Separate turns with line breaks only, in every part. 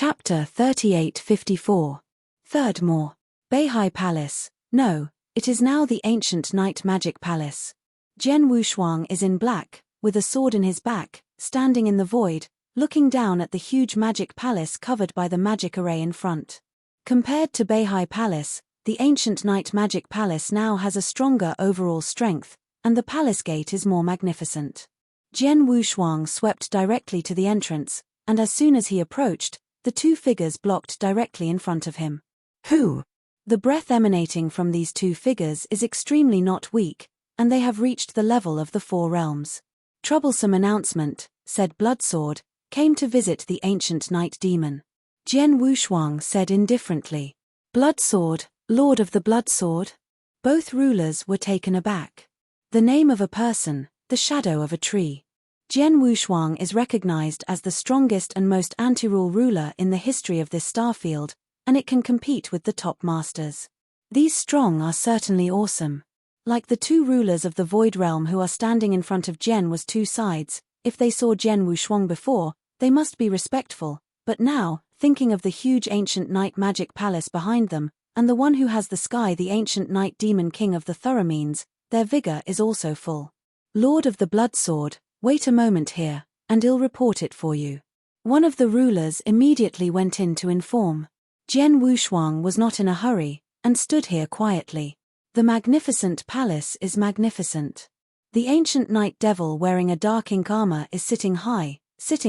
Chapter 3854. Third More. Beihai Palace. No, it is now the ancient night magic palace. Jian Wushuang is in black, with a sword in his back, standing in the void, looking down at the huge magic palace covered by the magic array in front. Compared to Beihai Palace, the ancient night magic palace now has a stronger overall strength, and the palace gate is more magnificent. Jian Wushuang swept directly to the entrance, and as soon as he approached, the two figures blocked directly in front of him. Who? The breath emanating from these two figures is extremely not weak, and they have reached the level of the four realms. Troublesome announcement, said Bloodsword, came to visit the ancient night demon. Jian Wushuang said indifferently. Bloodsword, Lord of the Bloodsword? Both rulers were taken aback. The name of a person, the shadow of a tree. Jian Wushuang is recognized as the strongest and most anti-rule ruler in the history of this starfield, and it can compete with the top masters. These strong are certainly awesome. Like the two rulers of the Void Realm who are standing in front of Jian was two sides. If they saw Jian Wushuang before, they must be respectful, but now, thinking of the huge ancient night magic palace behind them, and the one who has the sky, the ancient night demon king of the Thoroughmeans, their vigor is also full. Lord of the Bloodsword, wait a moment here, and I'll report it for you. One of the rulers immediately went in to inform. Jian Wushuang was not in a hurry, and stood here quietly. The magnificent palace is magnificent. The ancient night devil wearing a dark ink armor is sitting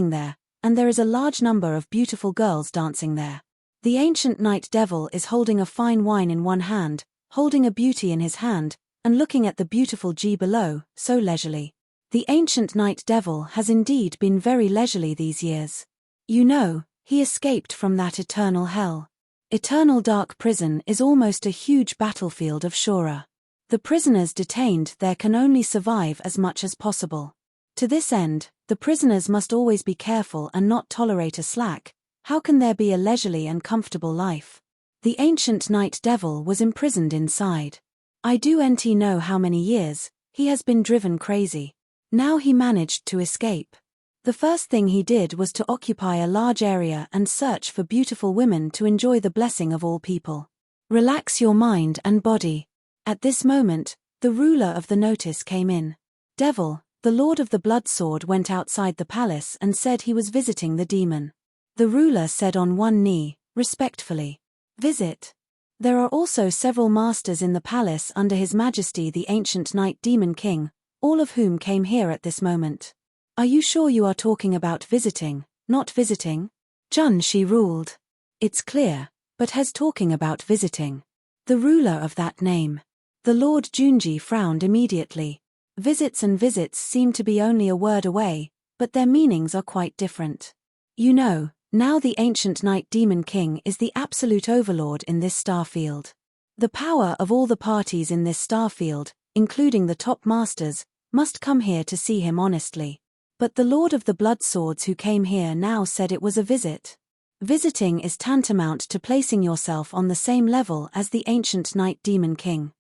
there, and there is a large number of beautiful girls dancing there. The ancient night devil is holding a fine wine in one hand, holding a beauty in his hand, and looking at the beautiful G below, so leisurely. The ancient night devil has indeed been very leisurely these years. You know, he escaped from that eternal hell. Eternal dark prison is almost a huge battlefield of Shura. The prisoners detained there can only survive as much as possible. To this end, the prisoners must always be careful and not tolerate a slack. How can there be a leisurely and comfortable life? The ancient night devil was imprisoned inside. I don't know how many years, he has been driven crazy. Now he managed to escape. The first thing he did was to occupy a large area and search for beautiful women to enjoy the blessing of all people. Relax your mind and body. At this moment, the ruler of the notice came in. Devil, the Lord of the Bloodsword, went outside the palace and said he was visiting the demon. The ruler said on one knee, respectfully, "Visit." There are also several masters in the palace under His Majesty the ancient night demon king, all of whom came here at this moment. Are you sure you are talking about visiting, not visiting? Jun Shi ruled. It's clear, but Hes talking about visiting. The ruler of that name. The Lord Junji frowned immediately. Visits and visits seem to be only a word away, but their meanings are quite different. You know, now the ancient night demon king is the absolute overlord in this starfield. The power of all the parties in this starfield, including the top masters, must come here to see him honestly. But the Lord of the Bloodswords who came here now said it was a visit. Visiting is tantamount to placing yourself on the same level as the ancient night demon king.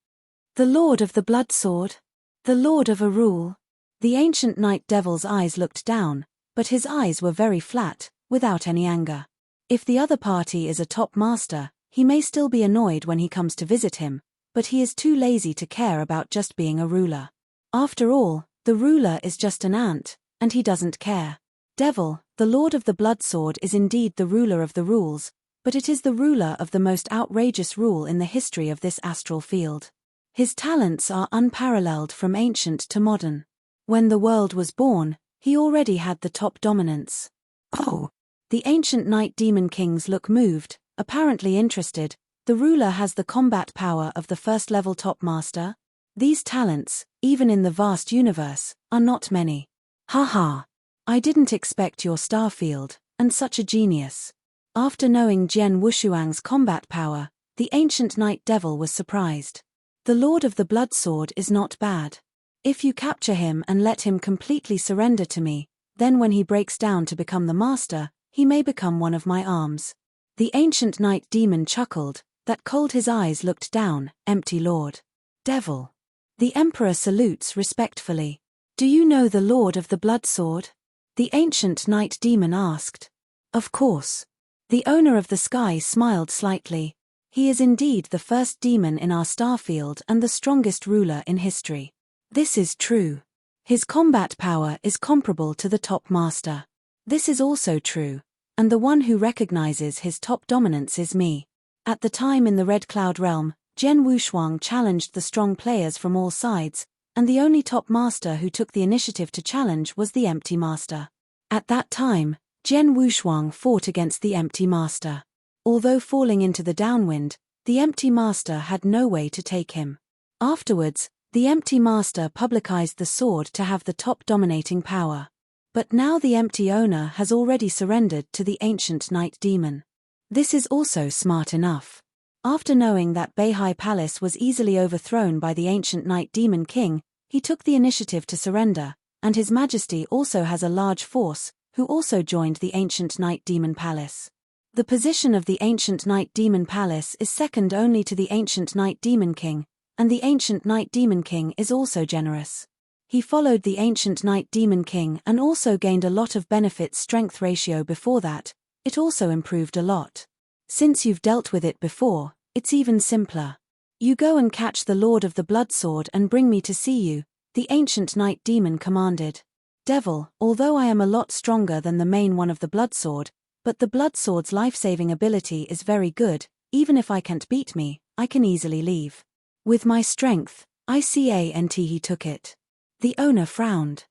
The Lord of the Bloodsword? The Lord of a rule? The ancient night devil's eyes looked down, but his eyes were very flat, without any anger. If the other party is a top master, he may still be annoyed when he comes to visit him, but he is too lazy to care about just being a ruler. After all, the ruler is just an ant, and he doesn't care. Devil, the Lord of the Bloodsword, is indeed the ruler of the rules, but it is the ruler of the most outrageous rule in the history of this astral field. His talents are unparalleled from ancient to modern. When the world was born, he already had the top dominance. Oh! The ancient night demon kings look moved, apparently interested. The ruler has the combat power of the first-level top master. These talents, even in the vast universe, are not many. Haha. I didn't expect your starfield, and such a genius. After knowing Jian Wushuang's combat power, the ancient night devil was surprised. The Lord of the Bloodsword is not bad. If you capture him and let him completely surrender to me, then when he breaks down to become the master, he may become one of my arms. The ancient night demon chuckled, that cold his eyes looked down, empty Lord. Devil. The Emperor salutes respectfully. Do you know the Lord of the Bloodsword? The ancient night demon asked. Of course. The owner of the sky smiled slightly. He is indeed the first demon in our star field and the strongest ruler in history. This is true. His combat power is comparable to the top master. This is also true, and the one who recognizes his top dominance is me. At the time in the Red Cloud realm, Jian Wushuang challenged the strong players from all sides, and the only top master who took the initiative to challenge was the Empty Master. At that time, Jian Wushuang fought against the Empty Master. Although falling into the downwind, the Empty Master had no way to take him. Afterwards, the Empty Master publicized the sword to have the top dominating power. But now the Empty Owner has already surrendered to the ancient Night Demon. This is also smart enough. After knowing that Beihai Palace was easily overthrown by the ancient Night Demon King, he took the initiative to surrender, and His Majesty also has a large force, who also joined the ancient Night Demon Palace. The position of the ancient Night Demon Palace is second only to the ancient Night Demon King, and the ancient Night Demon King is also generous. He followed the ancient Night Demon King and also gained a lot of benefits strength ratio before that. It also improved a lot. Since you've dealt with it before, it's even simpler. You go and catch the Lord of the Blood Sword and bring me to see you, the ancient Night Demon commanded. Devil, although I am a lot stronger than the main one of the Blood Sword, but the Blood Sword's life-saving ability is very good. Even if I can't beat me, I can easily leave. With my strength, ICANT he took it. The owner frowned.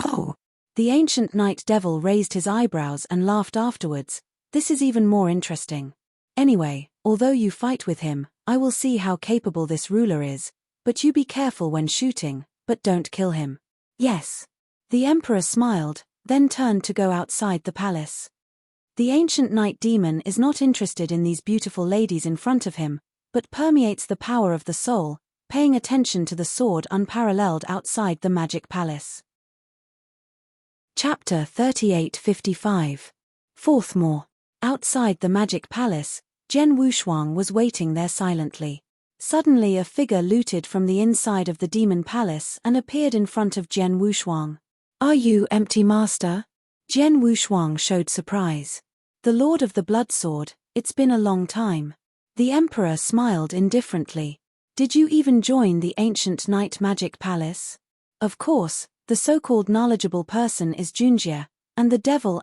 Oh. The ancient Night Devil raised his eyebrows and laughed afterwards. This is even more interesting. Anyway, although you fight with him, I will see how capable this ruler is, but you be careful when shooting, but don't kill him. Yes. The Emperor smiled, then turned to go outside the palace. The ancient Night Demon is not interested in these beautiful ladies in front of him, but permeates the power of the soul, paying attention to the sword unparalleled outside the magic palace. Chapter 3855. Fourth More. Outside the magic palace, Jian Wushuang was waiting there silently. Suddenly a figure looted from the inside of the demon palace and appeared in front of Jian Wushuang. Are you Empty Master? Jian Wushuang showed surprise. The Lord of the Blood Sword, it's been a long time. The Emperor smiled indifferently. Did you even join the ancient Night Magic Palace? Of course, the so-called knowledgeable person is Junjie, and the devil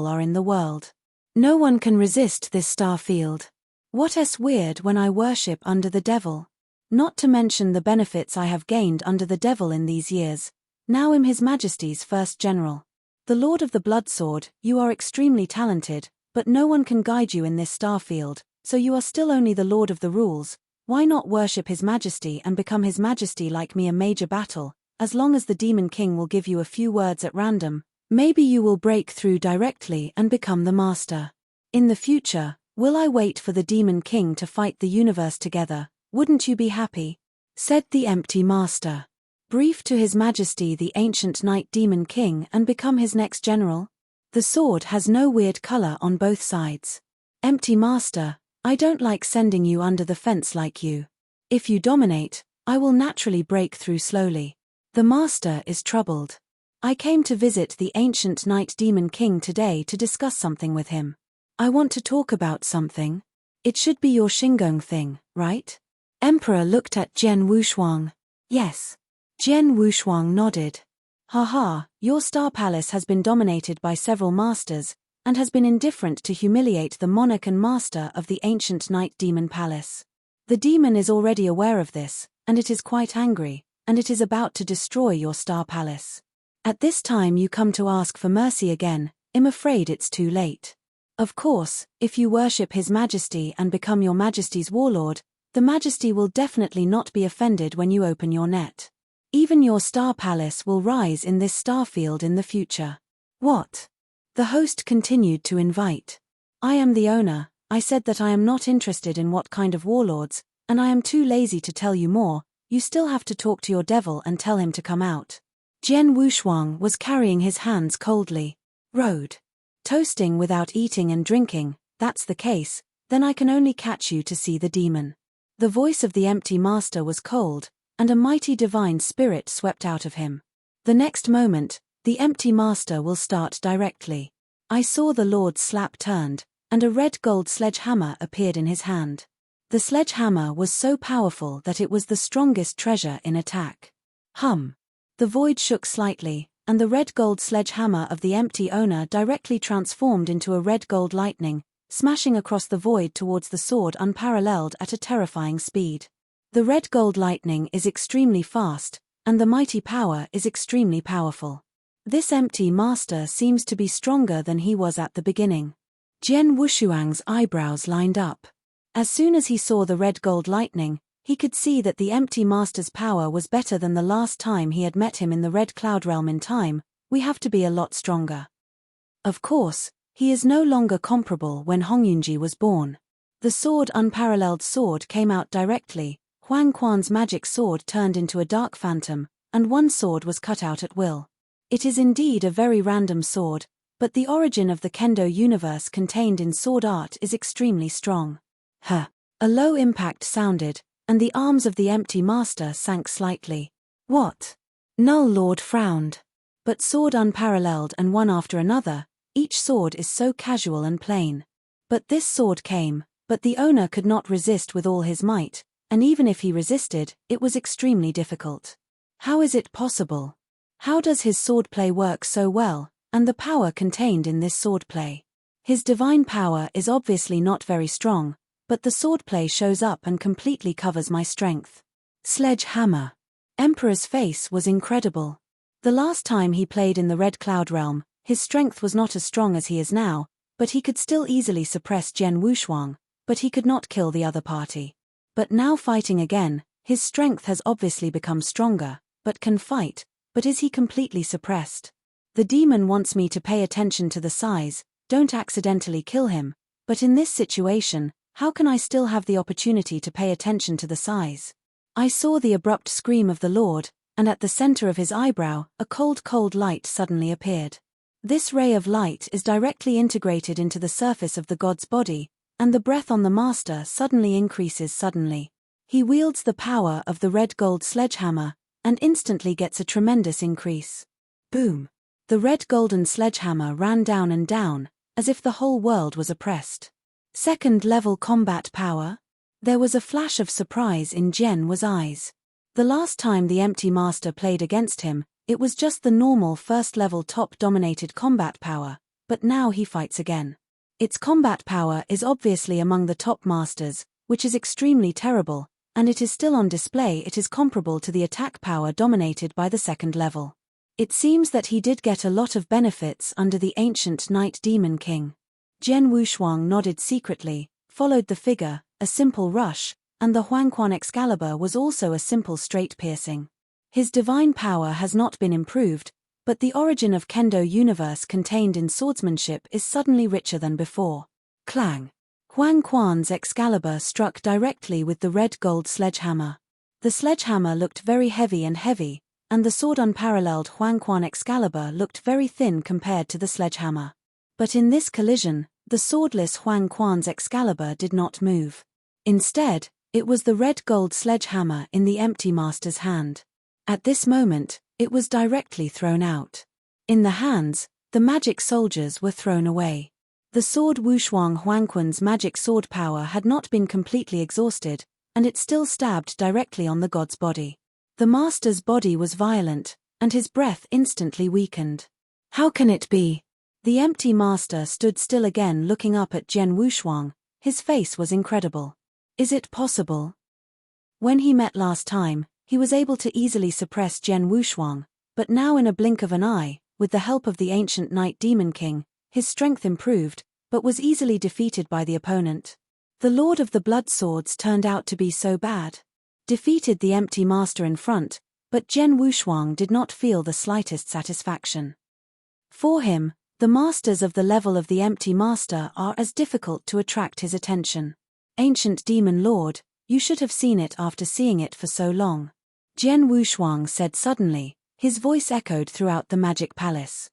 are in the world. No one can resist this star field. What weird when I worship under the devil. Not to mention the benefits I have gained under the devil in these years. Now I'm His Majesty's first general. The Lord of the Blood Sword, you are extremely talented, but no one can guide you in this star field, so you are still only the Lord of the Rules. Why not worship His Majesty and become His Majesty like me? A major battle, as long as the Demon King will give you a few words at random, maybe you will break through directly and become the master. In the future, will I wait for the Demon King to fight the universe together? Wouldn't you be happy? Said the Empty Master. Brief to His Majesty the ancient Night Demon King and become his next general? The sword has no weird color on both sides. Empty Master, I don't like sending you under the fence like you. If you dominate, I will naturally break through slowly. The Master is troubled. I came to visit the ancient Night Demon King today to discuss something with him. I want to talk about something. It should be your Shinggong thing, right? Emperor looked at Jian Wushuang. Yes. Jian Wushuang nodded. Haha, your star palace has been dominated by several masters, and has been indifferent to humiliate the monarch and master of the ancient Night Demon Palace. The demon is already aware of this, and it is quite angry, and it is about to destroy your star palace. At this time you come to ask for mercy again. I'm afraid it's too late. Of course, if you worship His Majesty and become your Majesty's warlord, the Majesty will definitely not be offended when you open your net. Even your star palace will rise in this star field in the future. What? The host continued to invite. I am the owner. I said that I am not interested in what kind of warlords, and I am too lazy to tell you more. You still have to talk to your devil and tell him to come out. Jian Wushuang was carrying his hands coldly. Road. Toasting without eating and drinking, that's the case, then I can only catch you to see the demon. The voice of the Empty Master was cold, and a mighty divine spirit swept out of him. The next moment, the Empty Master will start directly. I saw the Lord's slap turned, and a red gold sledgehammer appeared in his hand. The sledgehammer was so powerful that it was the strongest treasure in attack. Hum. The void shook slightly, and the red gold sledgehammer of the empty owner directly transformed into a red gold lightning, smashing across the void towards the sword unparalleled at a terrifying speed. The red gold lightning is extremely fast, and the mighty power is extremely powerful. This empty master seems to be stronger than he was at the beginning. Jian Wushuang's eyebrows lined up. As soon as he saw the red gold lightning, he could see that the empty master's power was better than the last time he had met him in the Red Cloud Realm in time. We have to be a lot stronger. Of course, he is no longer comparable when Hongyunji was born. The sword unparalleled sword came out directly, Huang Quan's magic sword turned into a dark phantom, and one sword was cut out at will. It is indeed a very random sword, but the origin of the Kendo universe contained in sword art is extremely strong. A low impact sounded, and the arms of the empty master sank slightly. What? Null Lord frowned. But sword unparalleled and one after another, each sword is so casual and plain. But this sword came, but the owner could not resist with all his might, and even if he resisted, it was extremely difficult. How is it possible? How does his swordplay work so well, and the power contained in this swordplay? His divine power is obviously not very strong, but the swordplay shows up and completely covers my strength. Sledgehammer. Emperor's face was incredible. The last time he played in the Red Cloud Realm, his strength was not as strong as he is now, but he could still easily suppress Jian Wushuang, but he could not kill the other party. But now fighting again, his strength has obviously become stronger, but can fight, but is he completely suppressed? The demon wants me to pay attention to the size, don't accidentally kill him, but in this situation, how can I still have the opportunity to pay attention to the size? I saw the abrupt scream of the Lord, and at the center of his eyebrow, a cold light suddenly appeared. This ray of light is directly integrated into the surface of the god's body, and the breath on the master suddenly increases suddenly. He wields the power of the red gold sledgehammer, and instantly gets a tremendous increase. Boom! The red golden sledgehammer ran down and down, as if the whole world was oppressed. Second-level combat power? There was a flash of surprise in Jian Wu's eyes. The last time the empty master played against him, it was just the normal first-level top-dominated combat power, but now he fights again. Its combat power is obviously among the top masters, which is extremely terrible, and it is still on display. It is comparable to the attack power dominated by the second level. It seems that he did get a lot of benefits under the ancient Night Demon King. Jian Wushuang nodded secretly, followed the figure, a simple rush, and the Huangquan Excalibur was also a simple straight piercing. His divine power has not been improved, but the origin of Kendo universe contained in swordsmanship is suddenly richer than before. Clang! Huangquan's Excalibur struck directly with the red gold sledgehammer. The sledgehammer looked very heavy, and the sword unparalleled Huangquan Excalibur looked very thin compared to the sledgehammer. But in this collision, the swordless Huangquan's Excalibur did not move. Instead, it was the red gold sledgehammer in the empty master's hand. At this moment, it was directly thrown out. In the hands, the magic soldiers were thrown away. The sword Wushuang Huangquan's magic sword power had not been completely exhausted, and it still stabbed directly on the god's body. The master's body was violent, and his breath instantly weakened. How can it be? The empty master stood still again, looking up at Jian Wushuang. His face was incredible. Is it possible? When he met last time, he was able to easily suppress Jian Wushuang, but now in a blink of an eye, with the help of the ancient Night Demon King, his strength improved, but was easily defeated by the opponent. The Lord of the Blood Swords turned out to be so bad. Defeated the empty master in front, but Jian Wushuang did not feel the slightest satisfaction. For him, the masters of the level of the empty master are as difficult to attract his attention. Ancient Demon Lord, you should have seen it after seeing it for so long. Jian Wushuang said suddenly, his voice echoed throughout the magic palace.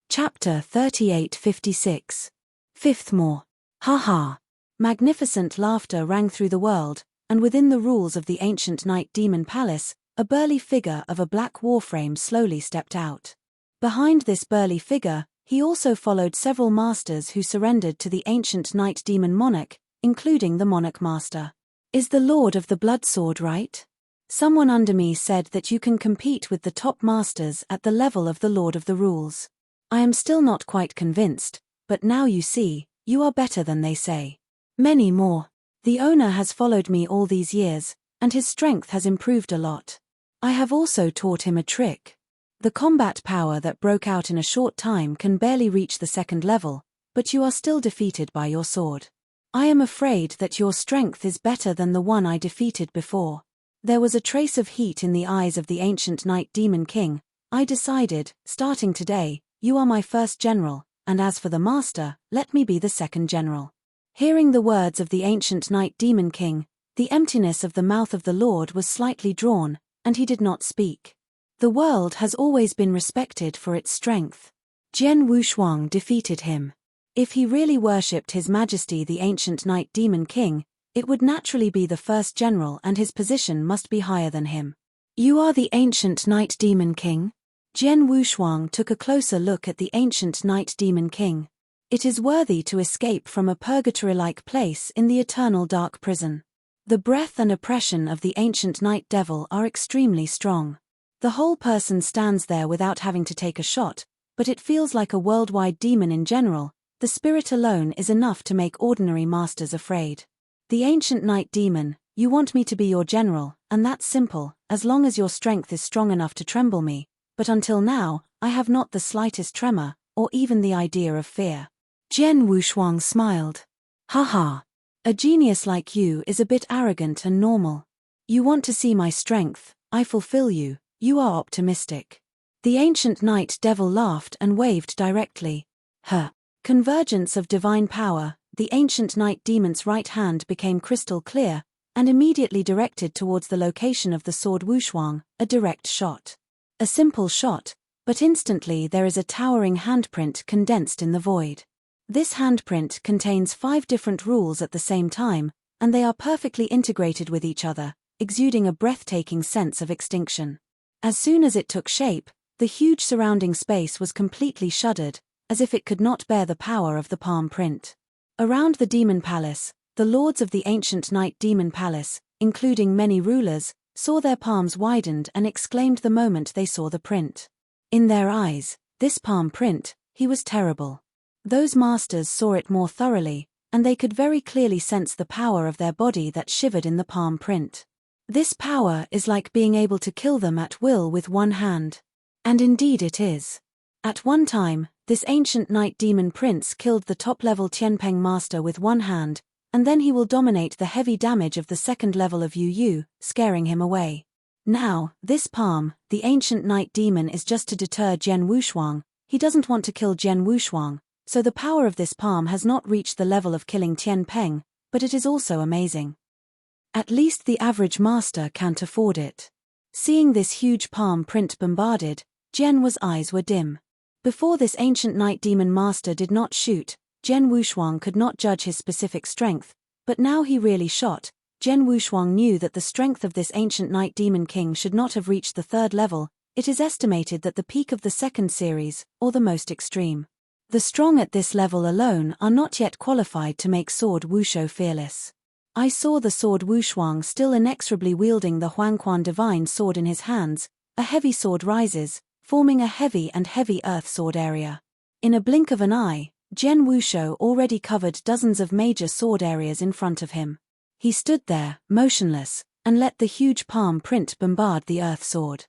Chapter 3856. Fifth More. Ha ha. Magnificent laughter rang through the world, and within the rules of the ancient Night Demon Palace, a burly figure of a black warframe slowly stepped out. Behind this burly figure, He also followed several masters who surrendered to the ancient Night Demon monarch, including the monarch master. Is the Lord of the Blood Sword right? Someone under me said that you can compete with the top masters at the level of the Lord of the Rules. I am still not quite convinced, but now you see, you are better than they say. Many more. The owner has followed me all these years, and his strength has improved a lot. I have also taught him a trick. The combat power that broke out in a short time can barely reach the second level, but you are still defeated by your sword. I am afraid that your strength is better than the one I defeated before. There was a trace of heat in the eyes of the ancient Night Demon King. I decided, starting today, you are my first general, and as for the master, let me be the second general. Hearing the words of the ancient Night Demon King, the emptiness of the mouth of the Lord was slightly drawn, and he did not speak. The world has always been respected for its strength. Jian Wushuang defeated him. If he really worshipped His Majesty the ancient Night Demon King, it would naturally be the first general and his position must be higher than him. You are the ancient Night Demon King? Jian Wushuang took a closer look at the ancient Night Demon King. It is worthy to escape from a purgatory-like place in the eternal dark prison. The breath and oppression of the ancient Night Devil are extremely strong. The whole person stands there without having to take a shot, but it feels like a worldwide demon in general. The spirit alone is enough to make ordinary masters afraid. The ancient Night Demon, you want me to be your general, and that's simple, as long as your strength is strong enough to tremble me, but until now, I have not the slightest tremor, or even the idea of fear. Jian Wushuang smiled. Haha. A genius like you is a bit arrogant and normal. You want to see my strength, I fulfill you, you are optimistic. The ancient Night Devil laughed and waved directly. Convergence of divine power, the ancient Night Demon's right hand became crystal clear, and immediately directed towards the location of the sword Wushuang, a direct shot. A simple shot, but instantly there is a towering handprint condensed in the void. This handprint contains 5 different rules at the same time, and they are perfectly integrated with each other, exuding a breathtaking sense of extinction. As soon as it took shape, the huge surrounding space was completely shuddered, as if it could not bear the power of the palm print. Around the Demon Palace, the lords of the ancient Night Demon Palace, including many rulers, saw their palms widened and exclaimed the moment they saw the print. In their eyes, this palm print, he was terrible. Those masters saw it more thoroughly, and they could very clearly sense the power of their body that shivered in the palm print. This power is like being able to kill them at will with one hand. And indeed it is. At one time, this ancient Night Demon Prince killed the top-level Tianpeng master with one hand, and then he will dominate the heavy damage of the second level of Yu Yu, scaring him away. Now, this palm, the ancient Night Demon is just to deter Jian Wushuang. He doesn't want to kill Jian Wushuang, so the power of this palm has not reached the level of killing Tianpeng, but it is also amazing. At least the average master can't afford it. Seeing this huge palm print bombarded, Jian eyes were dim. Before this ancient Night Demon master did not shoot, Jian Wushuang could not judge his specific strength, but now he really shot. Jian Wushuang knew that the strength of this ancient Night Demon King should not have reached the third level. It is estimated that the peak of the second series, or the most extreme. The strong at this level alone are not yet qualified to make sword Wushuo fearless. I saw the sword Wushuang still inexorably wielding the Huangquan divine sword in his hands. A heavy sword rises, forming a heavy and heavy earth sword area. In a blink of an eye, Jian Wushuo already covered dozens of major sword areas in front of him. He stood there, motionless, and let the huge palm print bombard the earth sword.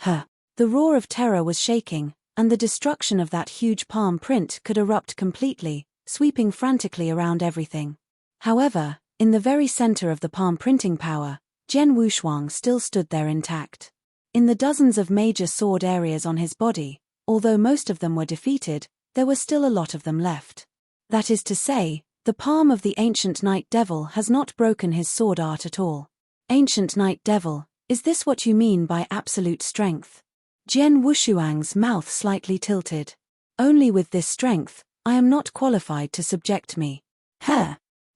The roar of terror was shaking, and the destruction of that huge palm print could erupt completely, sweeping frantically around everything. However, in the very center of the palm printing power, Jian Wushuang still stood there intact. In the dozens of major sword areas on his body, although most of them were defeated, there were still a lot of them left. That is to say, the palm of the ancient Night Devil has not broken his sword art at all. Ancient Night Devil, is this what you mean by absolute strength? Jian Wushuang's mouth slightly tilted. Only with this strength, I am not qualified to subject me.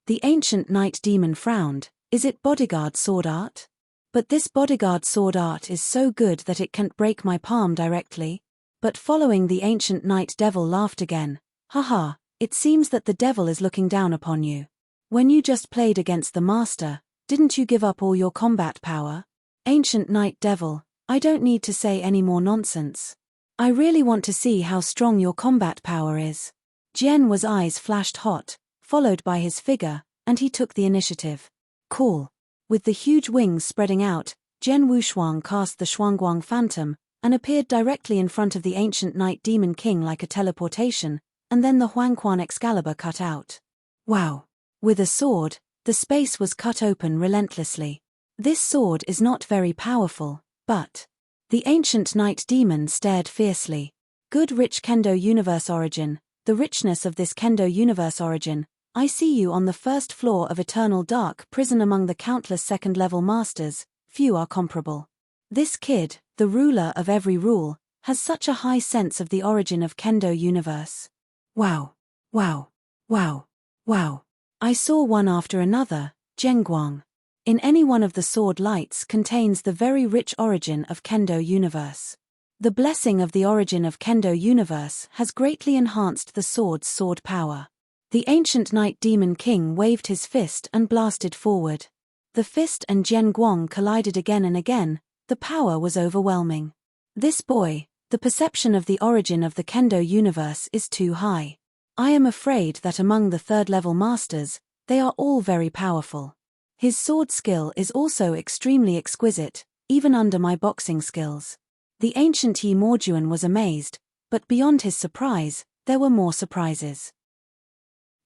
The ancient Night Demon frowned. Is it bodyguard sword art? But this bodyguard sword art is so good that it can't break my palm directly. But following the ancient knight devil laughed again. Haha, it seems that the devil is looking down upon you. When you just played against the master, didn't you give up all your combat power? Ancient knight devil, I don't need to say any more nonsense. I really want to see how strong your combat power is. Jian eyes flashed hot, followed by his figure, and he took the initiative. Cool. With the huge wings spreading out, Jian Wushuang cast the Shuangguang Phantom, and appeared directly in front of the ancient knight demon king like a teleportation, and then the Huangquan Excalibur cut out. Wow. With a sword, the space was cut open relentlessly. This sword is not very powerful, but... The ancient knight demon stared fiercely. Good rich Kendo universe origin, the richness of this Kendo universe origin, I see you on the first floor of eternal dark prison among the countless second-level masters, few are comparable. This kid, the ruler of every rule, has such a high sense of the origin of Kendo universe. Wow. Wow. Wow. Wow. I saw one after another, Zhengguang. In any one of the sword lights contains the very rich origin of Kendo universe. The blessing of the origin of Kendo universe has greatly enhanced the sword's sword power. The ancient knight demon king waved his fist and blasted forward. The fist and Zhengguang collided again and again, the power was overwhelming. This boy, the perception of the origin of the Kendo universe is too high. I am afraid that among the third-level masters, they are all very powerful. His sword skill is also extremely exquisite, even under my boxing skills. The ancient Yi Morjuan was amazed, but beyond his surprise, there were more surprises.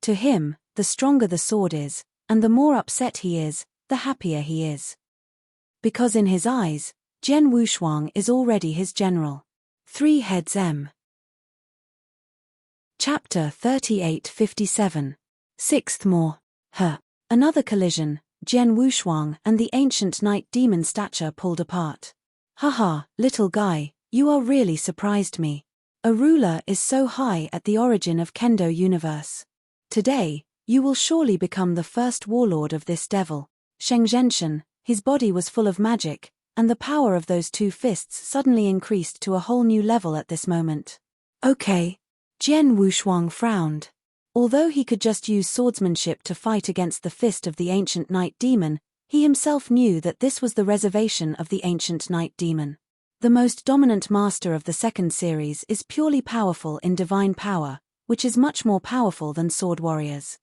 To him, the stronger the sword is, and the more upset he is, the happier he is. Because in his eyes, Jian Wushuang is already his general. 3 heads M. Chapter 3857. Sixth more. Another collision. Jian Wushuang and the ancient knight demon stature pulled apart. Haha, little guy, you are really surprised me. A ruler is so high at the origin of Kendo universe. Today, you will surely become the first warlord of this devil. Sheng Zhenshen, his body was full of magic, and the power of those 2 fists suddenly increased to a whole new level at this moment. Okay. Jian Wushuang frowned. Although he could just use swordsmanship to fight against the fist of the ancient knight demon, he himself knew that this was the reservation of the ancient knight demon. The most dominant master of the second series is purely powerful in divine power, which is much more powerful than sword warriors.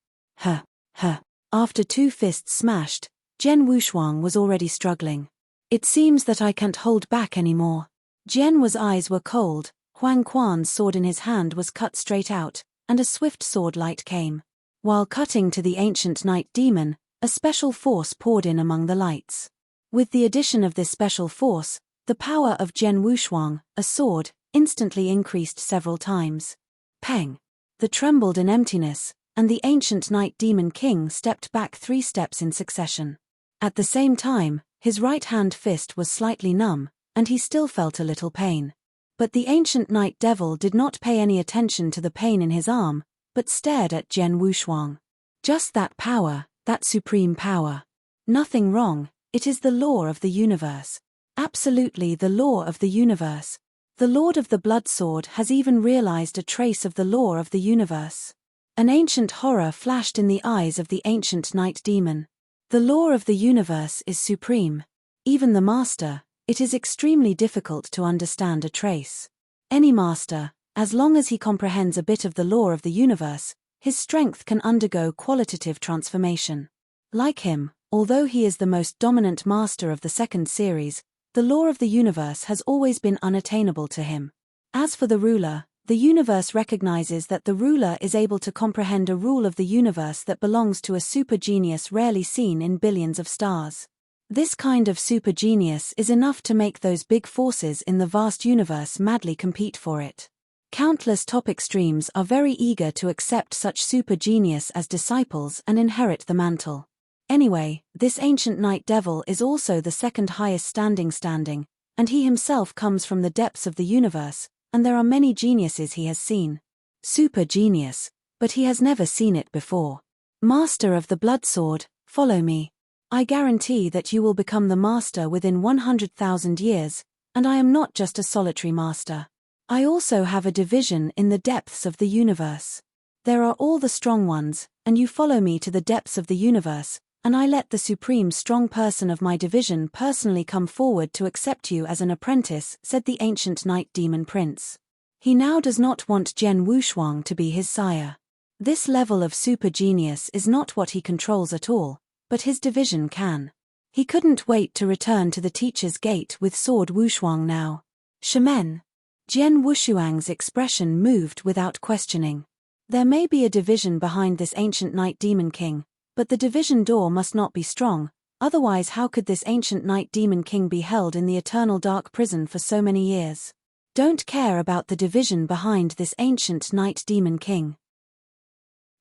After 2 fists smashed, Jian Wushuang was already struggling. It seems that I can't hold back anymore. Jian's eyes were cold, Huang Quan's sword in his hand was cut straight out, and a swift sword light came. While cutting to the ancient knight demon, a special force poured in among the lights. With the addition of this special force, the power of Jian Wushuang, a sword, instantly increased several times. Peng! The trembled in emptiness, and the ancient knight demon king stepped back 3 steps in succession. At the same time, his right-hand fist was slightly numb, and he still felt a little pain. But the ancient knight devil did not pay any attention to the pain in his arm, but stared at Jian Wushuang. Just that power, that supreme power. Nothing wrong, it is the law of the universe. Absolutely the law of the universe. The Lord of the Blood Sword has even realized a trace of the law of the universe. An ancient horror flashed in the eyes of the ancient knight demon. The law of the universe is supreme. Even the master, it is extremely difficult to understand a trace. Any master, as long as he comprehends a bit of the law of the universe, his strength can undergo qualitative transformation. Like him, although he is the most dominant master of the second series, the law of the universe has always been unattainable to him. As for the ruler, the universe recognizes that the ruler is able to comprehend a rule of the universe that belongs to a super genius rarely seen in billions of stars. This kind of super genius is enough to make those big forces in the vast universe madly compete for it. Countless top extremes are very eager to accept such super genius as disciples and inherit the mantle. Anyway, this ancient knight devil is also the second highest standing, and he himself comes from the depths of the universe, and there are many geniuses he has seen. Super genius, but he has never seen it before. Master of the Blood Sword, follow me. I guarantee that you will become the master within 100,000 years, and I am not just a solitary master. I also have a division in the depths of the universe. There are all the strong ones, and you follow me to the depths of the universe, and I let the supreme strong person of my division personally come forward to accept you as an apprentice," said the ancient night demon prince. He now does not want Jian Wushuang to be his sire. This level of super genius is not what he controls at all, but his division can. He couldn't wait to return to the teacher's gate with sword Wushuang now. "Shaman." Jian Wushuang's expression moved without questioning. There may be a division behind this ancient night demon king, but the division door must not be strong, otherwise how could this ancient night demon king be held in the eternal dark prison for so many years? Don't care about the division behind this ancient night demon king.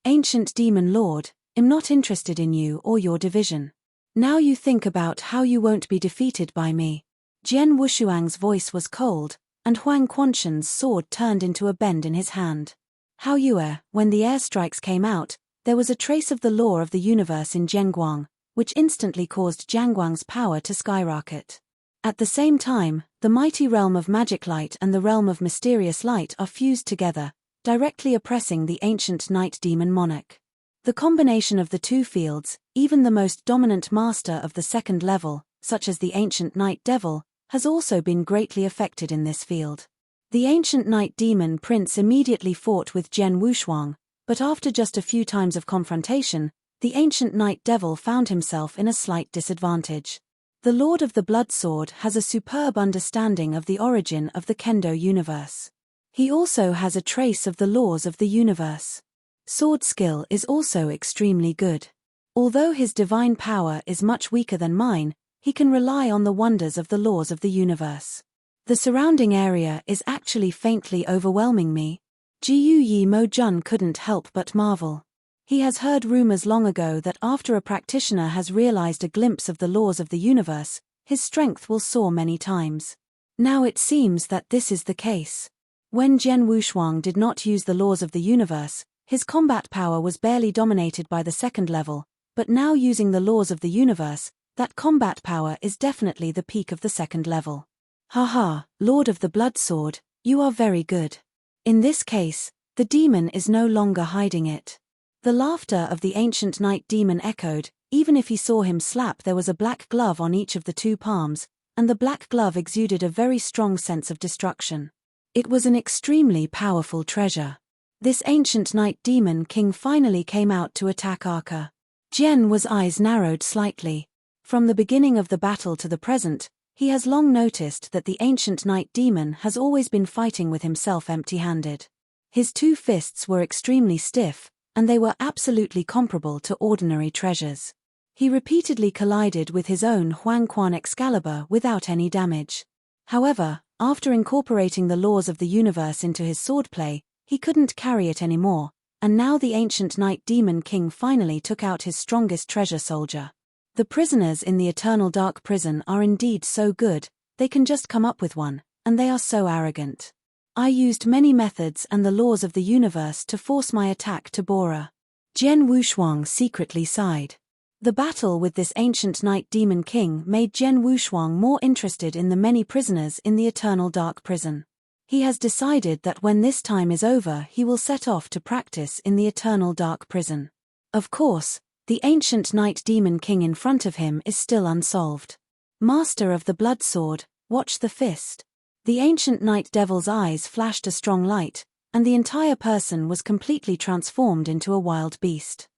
Ancient demon lord, I'm not interested in you or your division. Now you think about how you won't be defeated by me. Jian Wushuang's voice was cold, and Huang Quanshan's sword turned into a bend in his hand. However, when the airstrikes came out, there was a trace of the law of the universe in Zhenguang, which instantly caused Zhenguang's power to skyrocket. At the same time, the mighty realm of magic light and the realm of mysterious light are fused together, directly oppressing the ancient night demon monarch. The combination of the two fields, even the most dominant master of the second level, such as the ancient night devil, has also been greatly affected in this field. The ancient night demon prince immediately fought with Jian Wushuang, but after just a few times of confrontation, the ancient night devil found himself in a slight disadvantage. The Lord of the Blood Sword has a superb understanding of the origin of the Kendo universe. He also has a trace of the laws of the universe. Sword skill is also extremely good. Although his divine power is much weaker than mine, he can rely on the wonders of the laws of the universe. The surrounding area is actually faintly overwhelming me. Jiu Yi Mo Jun couldn't help but marvel. He has heard rumors long ago that after a practitioner has realized a glimpse of the laws of the universe, his strength will soar many times. Now it seems that this is the case. When Jian Wushuang did not use the laws of the universe, his combat power was barely dominated by the second level, but now using the laws of the universe, that combat power is definitely the peak of the second level. Haha, Lord of the Blood Sword, you are very good. In this case, the demon is no longer hiding it. The laughter of the ancient night demon echoed. Even if he saw him slap, there was a black glove on each of the two palms, and the black glove exuded a very strong sense of destruction. It was an extremely powerful treasure. This ancient night demon king finally came out to attack Arca. Jian's eyes narrowed slightly. From the beginning of the battle to the present, he has long noticed that the ancient night demon has always been fighting with himself empty-handed. His two fists were extremely stiff, and they were absolutely comparable to ordinary treasures. He repeatedly collided with his own Huangquan Excalibur without any damage. However, after incorporating the laws of the universe into his swordplay, he couldn't carry it anymore, and now the ancient night demon king finally took out his strongest treasure soldier. The prisoners in the eternal dark prison are indeed so good, they can just come up with one, and they are so arrogant. I used many methods and the laws of the universe to force my attack to Bora. Jian Wushuang secretly sighed. The battle with this ancient night demon king made Jian Wushuang more interested in the many prisoners in the eternal dark prison. He has decided that when this time is over he will set off to practice in the eternal dark prison. Of course, the ancient night demon king in front of him is still unsolved. Master of the Blood Sword, watch the fist. The ancient night devil's eyes flashed a strong light, and the entire person was completely transformed into a wild beast.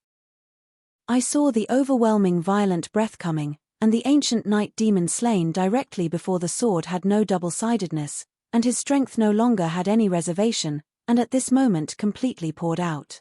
I saw the overwhelming violent breath coming, and the ancient night demon slain directly before the sword had no double-sidedness, and his strength no longer had any reservation, and at this moment completely poured out.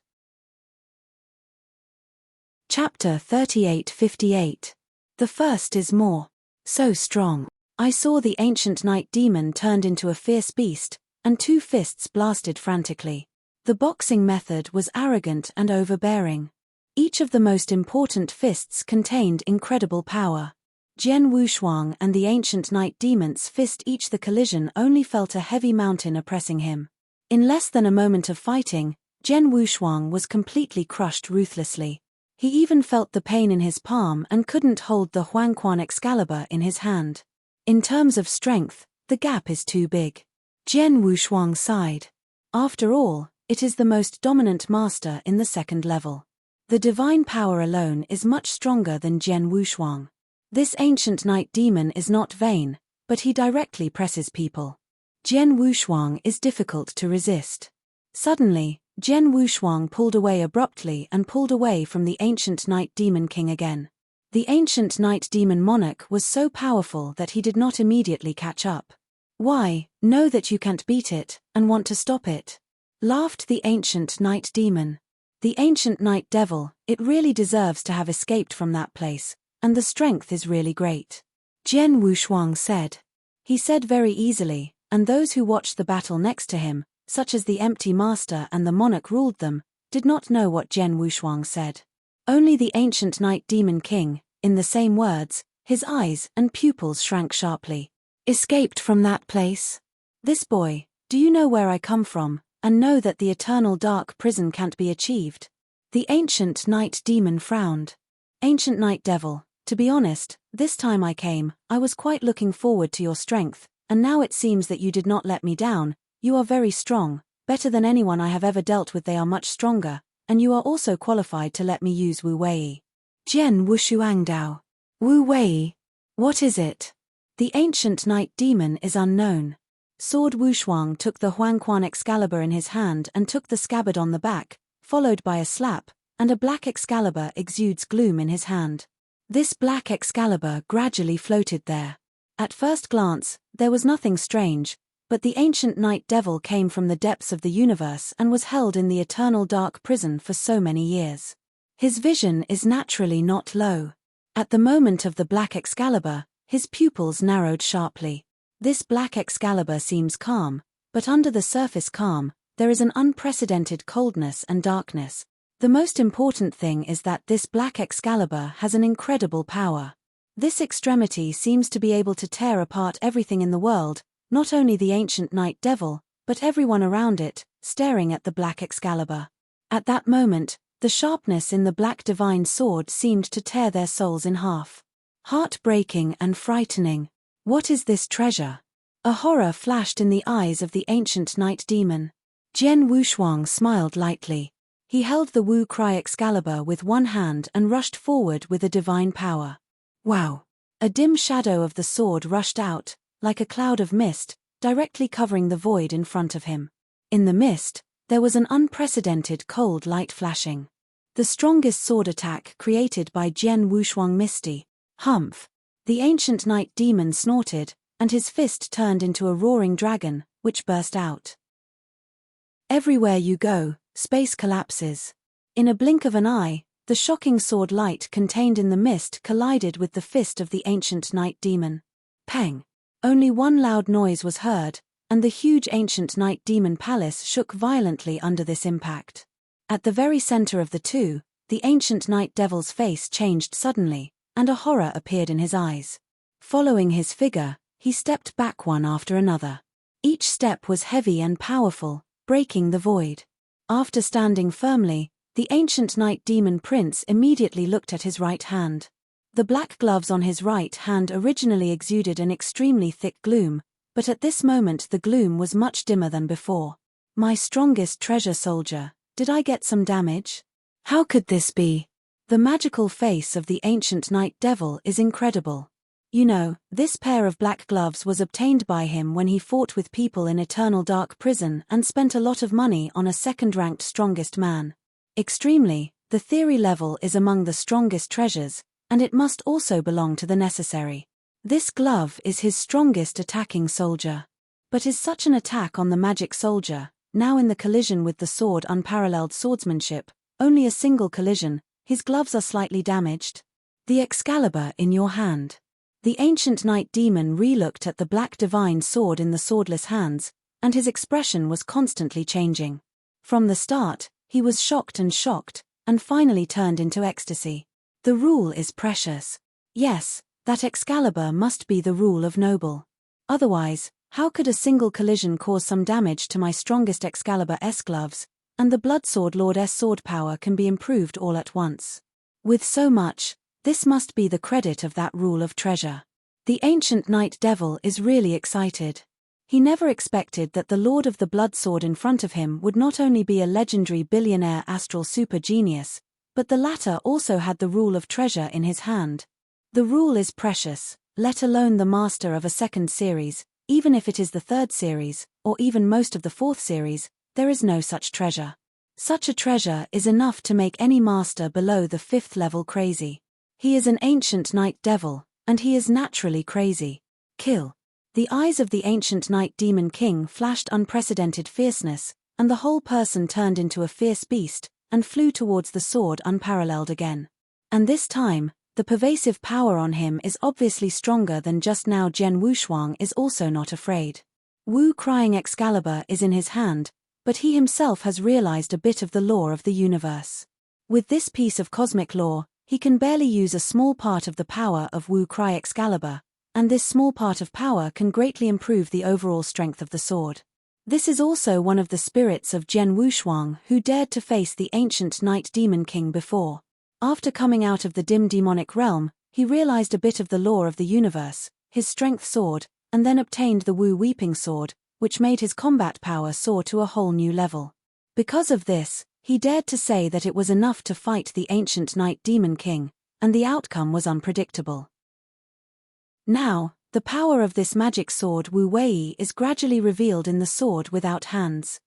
Chapter 38:58. The first is more. So strong. I saw the ancient night demon turned into a fierce beast, and two fists blasted frantically. The boxing method was arrogant and overbearing. Each of the most important fists contained incredible power. Jian Wushuang and the ancient night demon's fist, each the collision only felt a heavy mountain oppressing him. In less than a moment of fighting, Jian Wushuang was completely crushed ruthlessly. He even felt the pain in his palm and couldn't hold the Huangquan Excalibur in his hand. In terms of strength, the gap is too big. Jian Wushuang sighed. After all, it is the most dominant master in the second level. The divine power alone is much stronger than Jian Wushuang. This ancient night demon is not vain, but he directly presses people. Jian Wushuang is difficult to resist. Suddenly, Jian Wushuang pulled away abruptly and pulled away from the ancient night demon king again. The ancient night demon monarch was so powerful that he did not immediately catch up. Why, know that you can't beat it, and want to stop it? Laughed the ancient night demon. The ancient night devil, it really deserves to have escaped from that place, and the strength is really great. Jian Wushuang said. He said very easily, and those who watched the battle next to him, such as the empty master and the monarch ruled them, did not know what Jian Wushuang said. Only the ancient night demon king, in the same words, his eyes and pupils shrank sharply. Escaped from that place? This boy, do you know where I come from, and know that the eternal dark prison can't be achieved? The ancient night demon frowned. Ancient night devil, to be honest, this time I came, I was quite looking forward to your strength, and now it seems that you did not let me down. You are very strong, better than anyone I have ever dealt with. They are much stronger, and you are also qualified to let me use Wu Wei. Jian Wushuang Dao. Wu Wei? What is it? The ancient night demon is unknown. Sword Wushuang took the Huangquan Excalibur in his hand and took the scabbard on the back, followed by a slap, and a black Excalibur exudes gloom in his hand. This black Excalibur gradually floated there. At first glance, there was nothing strange, but the ancient night devil came from the depths of the universe and was held in the eternal dark prison for so many years. His vision is naturally not low. At the moment of the black Excalibur, his pupils narrowed sharply. This black Excalibur seems calm, but under the surface calm, there is an unprecedented coldness and darkness. The most important thing is that this black Excalibur has an incredible power. This extremity seems to be able to tear apart everything in the world, not only the ancient night devil, but everyone around it, staring at the black Excalibur. At that moment, the sharpness in the black divine sword seemed to tear their souls in half. Heartbreaking and frightening. What is this treasure? A horror flashed in the eyes of the ancient night demon. Jian Wushuang smiled lightly. He held the Wu Cry Excalibur with one hand and rushed forward with a divine power. Wow! A dim shadow of the sword rushed out, like a cloud of mist, directly covering the void in front of him. In the mist, there was an unprecedented cold light flashing. The strongest sword attack created by Jian Wushuang Misty. Humph! The ancient night demon snorted, and his fist turned into a roaring dragon, which burst out. Everywhere you go, space collapses. In a blink of an eye, the shocking sword light contained in the mist collided with the fist of the ancient night demon. Pang! Only one loud noise was heard, and the huge ancient night demon palace shook violently under this impact. At the very center of the two, the ancient night devil's face changed suddenly, and a horror appeared in his eyes. Following his figure, he stepped back one after another. Each step was heavy and powerful, breaking the void. After standing firmly, the ancient night demon prince immediately looked at his right hand. The black gloves on his right hand originally exuded an extremely thick gloom, but at this moment the gloom was much dimmer than before. My strongest treasure soldier, did I get some damage? How could this be? The magical face of the ancient night devil is incredible. You know, this pair of black gloves was obtained by him when he fought with people in eternal dark prison and spent a lot of money on a second-ranked strongest man. Extremely, the theory level is among the strongest treasures, and it must also belong to the necessary. This glove is his strongest attacking soldier. But is such an attack on the magic soldier, now in the collision with the sword unparalleled swordsmanship, only a single collision, his gloves are slightly damaged? The Excalibur in your hand. The ancient night demon re-looked at the black divine sword in the swordless hands, and his expression was constantly changing. From the start, he was shocked, and finally turned into ecstasy. The rule is precious. Yes, that Excalibur must be the rule of noble. Otherwise, how could a single collision cause some damage to my strongest Excalibur-S gloves, and the Bloodsword Lord's sword power can be improved all at once? With so much, this must be the credit of that rule of treasure. The ancient night devil is really excited. He never expected that the Lord of the Blood Sword in front of him would not only be a legendary billionaire astral super genius, but the latter also had the rule of treasure in his hand. The rule is precious, let alone the master of a second series, even if it is the third series, or even most of the fourth series, there is no such treasure. Such a treasure is enough to make any master below the 5th level crazy. He is an ancient night devil, and he is naturally crazy. Kill. The eyes of the ancient night demon king flashed unprecedented fierceness, and the whole person turned into a fierce beast, and flew towards the sword unparalleled again. And this time, the pervasive power on him is obviously stronger than just now. Jian Wushuang is also not afraid. Wu crying Excalibur is in his hand, but he himself has realized a bit of the law of the universe. With this piece of cosmic law, he can barely use a small part of the power of Wu cry Excalibur, and this small part of power can greatly improve the overall strength of the sword. This is also one of the spirits of Jian Wushuang who dared to face the ancient night demon king before. After coming out of the dim demonic realm, he realized a bit of the law of the universe, his strength soared, and then obtained the Wu weeping sword, which made his combat power soar to a whole new level. Because of this, he dared to say that it was enough to fight the ancient night demon king, and the outcome was unpredictable. Now, the power of this magic sword Wu Wei is gradually revealed in the sword without hands.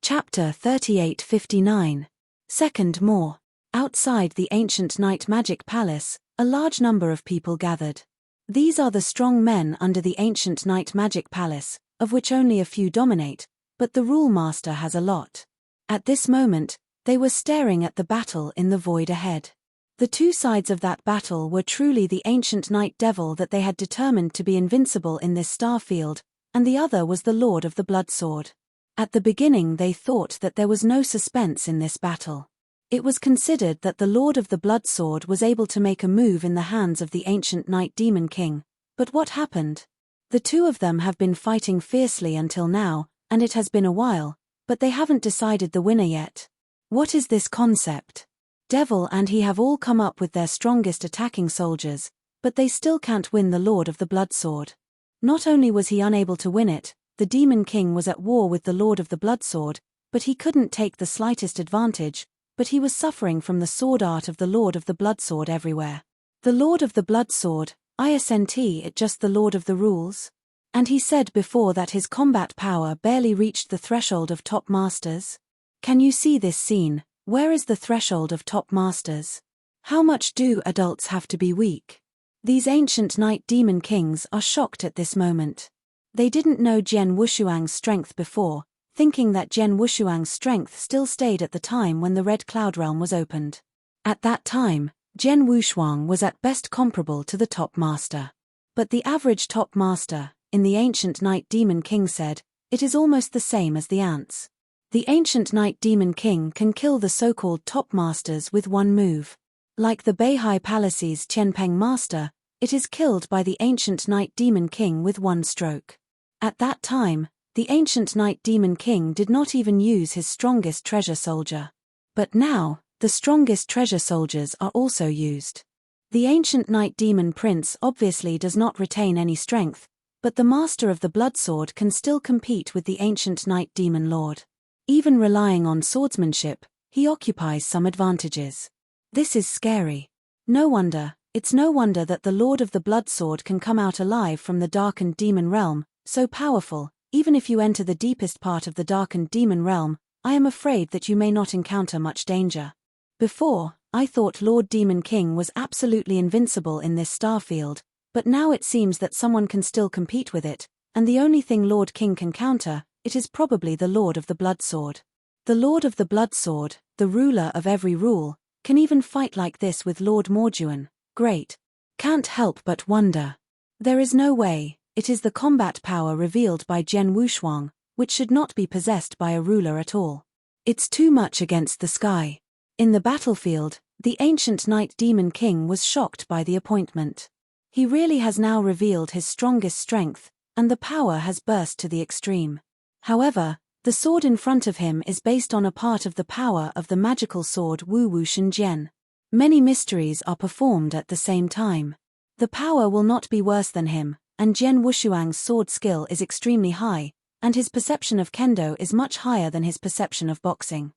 Chapter 38:59. Second more. Outside the ancient night magic palace, a large number of people gathered. These are the strong men under the ancient night magic palace, of which only a few dominate, but the rule master has a lot. At this moment, they were staring at the battle in the void ahead. The two sides of that battle were truly the ancient night devil that they had determined to be invincible in this star field, and the other was the Lord of the Blood Sword. At the beginning they thought that there was no suspense in this battle. It was considered that the Lord of the Blood Sword was able to make a move in the hands of the ancient night demon king, but what happened? The two of them have been fighting fiercely until now, and it has been a while, but they haven't decided the winner yet. What is this concept? Devil and he have all come up with their strongest attacking soldiers, but they still can't win the Lord of the Blood Sword. Not only was he unable to win it, the Demon King was at war with the Lord of the Blood Sword, but he couldn't take the slightest advantage, but he was suffering from the sword art of the Lord of the Blood Sword everywhere. The Lord of the Blood Sword, isn't it just the Lord of the Rules? And he said before that his combat power barely reached the threshold of top masters. Can you see this scene? Where is the threshold of top masters? How much do adults have to be weak? These ancient night demon kings are shocked at this moment. They didn't know Jian Wushuang's strength before, thinking that Jian Wushuang's strength still stayed at the time when the Red Cloud Realm was opened. At that time, Jian Wushuang was at best comparable to the top master. But the average top master, in the ancient night demon king said, it is almost the same as the ants. The ancient night demon king can kill the so-called top masters with one move. Like the Beihai Palace's Qianpeng master, it is killed by the ancient night demon king with one stroke. At that time, the ancient night demon king did not even use his strongest treasure soldier. But now, the strongest treasure soldiers are also used. The ancient night demon prince obviously does not retain any strength, but the master of the blood sword can still compete with the ancient night demon lord. Even relying on swordsmanship, he occupies some advantages. This is scary. It's no wonder that the Lord of the Blood Sword can come out alive from the darkened demon realm, so powerful. Even if you enter the deepest part of the darkened demon realm, I am afraid that you may not encounter much danger. Before, I thought Lord Demon King was absolutely invincible in this star field, but now it seems that someone can still compete with it, and the only thing Lord King can counter, it is probably the Lord of the Blood Sword. The Lord of the Blood Sword, the ruler of every rule, can even fight like this with Lord Morduan. Great. Can't help but wonder. There is no way, it is the combat power revealed by Jian Wushuang, which should not be possessed by a ruler at all. It's too much against the sky. In the battlefield, the ancient night demon king was shocked by the appointment. He really has now revealed his strongest strength, and the power has burst to the extreme. However, the sword in front of him is based on a part of the power of the magical sword Wu Wushan Jian. Many mysteries are performed at the same time. The power will not be worse than him, and Jian Wushuang's sword skill is extremely high, and his perception of kendo is much higher than his perception of boxing.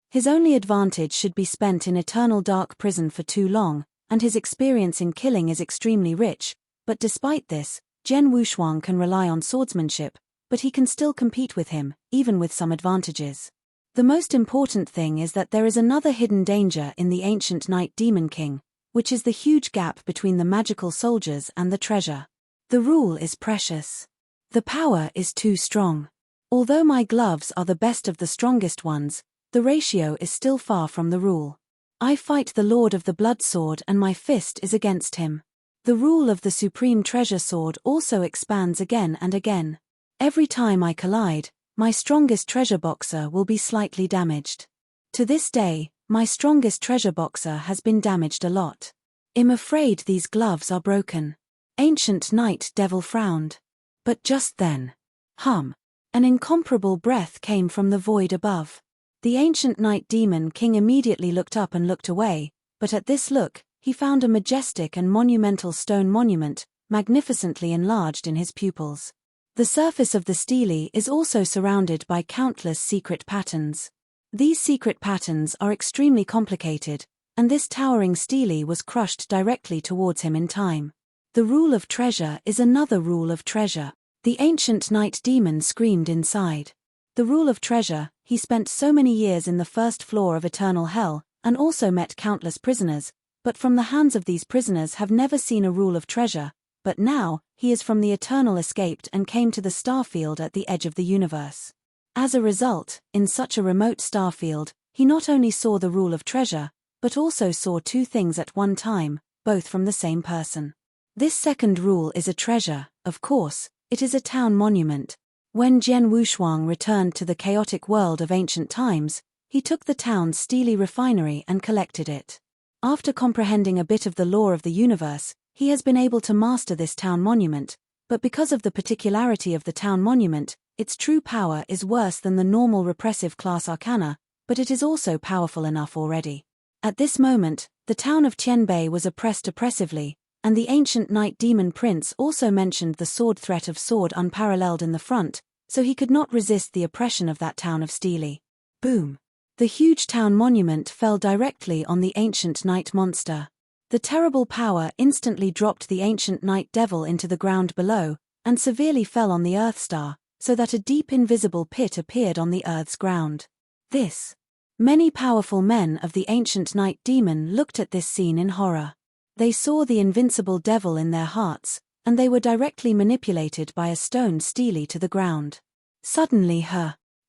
His only advantage should be spent in eternal dark prison for too long, and his experience in killing is extremely rich, but despite this, Jian Wushuang can rely on swordsmanship, but he can still compete with him, even with some advantages. The most important thing is that there is another hidden danger in the ancient Night Demon King, which is the huge gap between the magical soldiers and the treasure. The rule is precious. The power is too strong. Although my gloves are the best of the strongest ones, the ratio is still far from the rule. I fight the Lord of the Blood Sword and my fist is against him. The rule of the Supreme Treasure Sword also expands again and again. Every time I collide, my strongest treasure boxer will be slightly damaged. To this day, my strongest treasure boxer has been damaged a lot. I'm afraid these gloves are broken. Ancient Night Devil frowned. But just then, an incomparable breath came from the void above. The ancient Night Demon King immediately looked up and looked away, but at this look, he found a majestic and monumental stone monument, magnificently enlarged in his pupils. The surface of the stele is also surrounded by countless secret patterns. These secret patterns are extremely complicated, and this towering stele was crushed directly towards him in time. The rule of treasure is another rule of treasure. The ancient Night Demon screamed inside. The rule of treasure, he spent so many years in the first floor of eternal hell, and also met countless prisoners, but from the hands of these prisoners have never seen a rule of treasure, but now, he is from the eternal escaped and came to the starfield at the edge of the universe. As a result, in such a remote starfield, he not only saw the rule of treasure, but also saw two things at one time, both from the same person. This second rule is a treasure, of course, it is a town monument. When Jian Wushuang returned to the chaotic world of ancient times, he took the town's stele refinery and collected it. After comprehending a bit of the lore of the universe, he has been able to master this town monument, but because of the particularity of the town monument, its true power is worse than the normal repressive class arcana, but it is also powerful enough already. At this moment, the town of Tianbei was oppressed oppressively, and the ancient Night Demon Prince also mentioned the sword threat of sword unparalleled in the front, so he could not resist the oppression of that town of stele. Boom! The huge town monument fell directly on the ancient night monster. The terrible power instantly dropped the ancient night devil into the ground below, and severely fell on the Earth Star, so that a deep invisible pit appeared on the Earth's ground. Many powerful men of the ancient night demon looked at this scene in horror. They saw the invincible devil in their hearts, and they were directly manipulated by a stone stele to the ground. Suddenly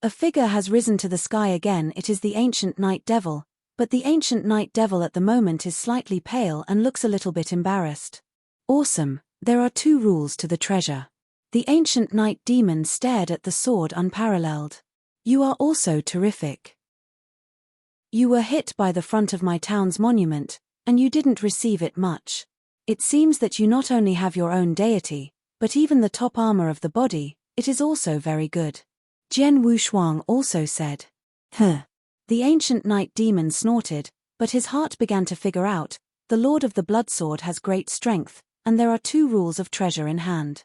a figure has risen to the sky again. It is the ancient night devil, but the ancient night devil at the moment is slightly pale and looks a little bit embarrassed. Awesome, there are two rules to the treasure. The ancient night demon stared at the sword unparalleled. You are also terrific. You were hit by the front of my town's monument, and you didn't receive it much. It seems that you not only have your own deity, but even the top armor of the body, it is also very good. Jian Wushuang also said. The ancient night demon snorted, but his heart began to figure out, the Lord of the Blood Sword has great strength, and there are two rules of treasure in hand.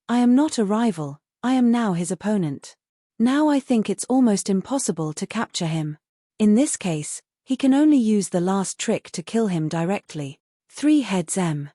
I am not a rival, I am now his opponent. Now I think it's almost impossible to capture him. In this case, he can only use the last trick to kill him directly. 3 heads M.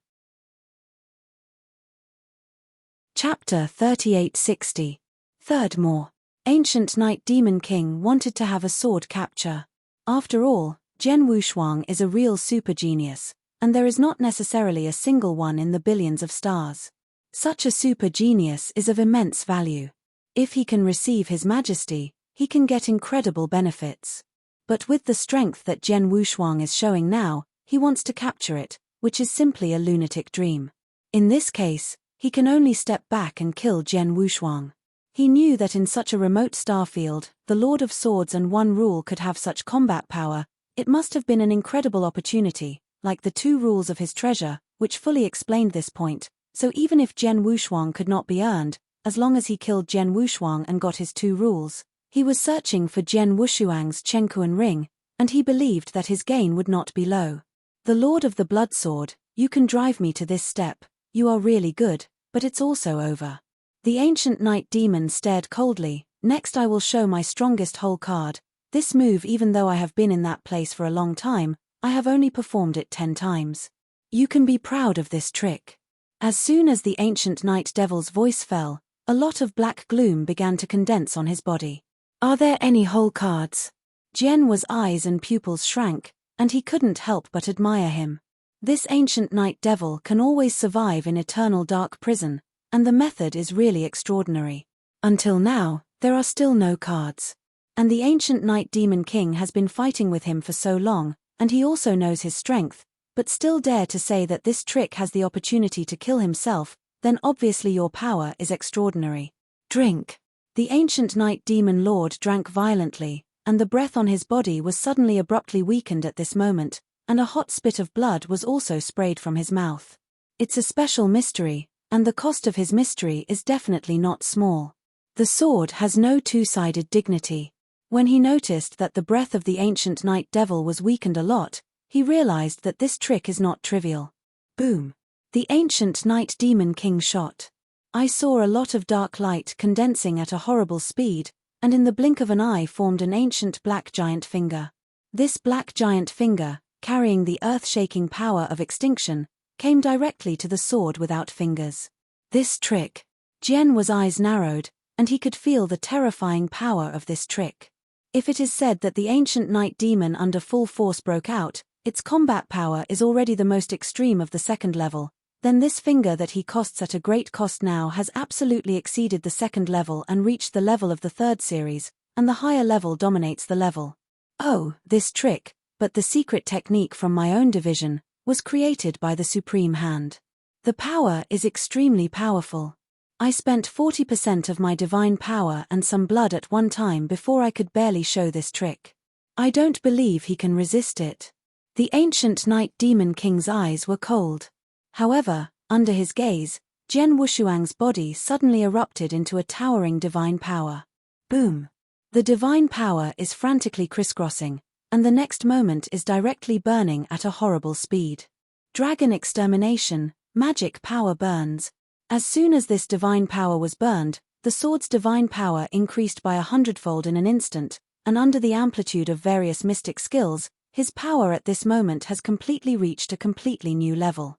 Chapter 3860. Third more. Ancient Night Demon King wanted to have a sword capture. After all, Jian Wushuang is a real super genius, and there is not necessarily a single one in the billions of stars. Such a super genius is of immense value. If he can receive His Majesty, he can get incredible benefits. But with the strength that Jian Wushuang is showing now, he wants to capture it, which is simply a lunatic dream. In this case, he can only step back and kill Jian Wushuang. He knew that in such a remote starfield, the Lord of Swords and One Rule could have such combat power. It must have been an incredible opportunity, like the 2 rules of his treasure, which fully explained this point, so even if Jian Wushuang could not be earned, as long as he killed Jian Wushuang and got his 2 rules, he was searching for Jian Wushuang's Chenkuan ring, and he believed that his gain would not be low. The Lord of the Blood Sword, you can drive me to this step, You are really good, but it's also over. The ancient night demon stared coldly. Next I will show my strongest hole card. This move, even though I have been in that place for a long time, I have only performed it 10 times. You can be proud of this trick. As soon as the ancient night devil's voice fell, a lot of black gloom began to condense on his body. Are there any hole cards? Jianwu's eyes and pupils shrank, and he couldn't help but admire him. This ancient night devil can always survive in eternal dark prison, and the method is really extraordinary. Until now, there are still no cards. And the ancient night demon king has been fighting with him for so long, and he also knows his strength, but still dare to say that this trick has the opportunity to kill himself, then obviously your power is extraordinary. Drink. The ancient night demon lord drank violently, and the breath on his body was suddenly abruptly weakened at this moment, and a hot spit of blood was also sprayed from his mouth. It's a special mystery, and the cost of his mystery is definitely not small. The sword has no two-sided dignity. When he noticed that the breath of the ancient night devil was weakened a lot, he realized that this trick is not trivial. Boom. The ancient night demon king shot. I saw a lot of dark light condensing at a horrible speed, and in the blink of an eye formed an ancient black giant finger. This black giant finger, carrying the earth-shaking power of extinction, came directly to the sword without fingers. This trick. Jianwu's eyes narrowed, and he could feel the terrifying power of this trick. If it is said that the ancient night demon under full force broke out, its combat power is already the most extreme of the second level, then this finger that he costs at a great cost now has absolutely exceeded the second level and reached the level of the third series, and the higher level dominates the level. Oh, this trick, but the secret technique from my own division, was created by the Supreme Hand. The power is extremely powerful. I spent 40% of my divine power and some blood at one time before I could barely show this trick. I don't believe he can resist it. The ancient night demon king's eyes were cold. However, under his gaze, Jian Wushuang's body suddenly erupted into a towering divine power. Boom! The divine power is frantically crisscrossing, and the next moment is directly burning at a horrible speed. Dragon extermination, magic power burns. As soon as this divine power was burned, the sword's divine power increased by 100-fold in an instant, and under the amplitude of various mystic skills, his power at this moment has completely reached a completely new level.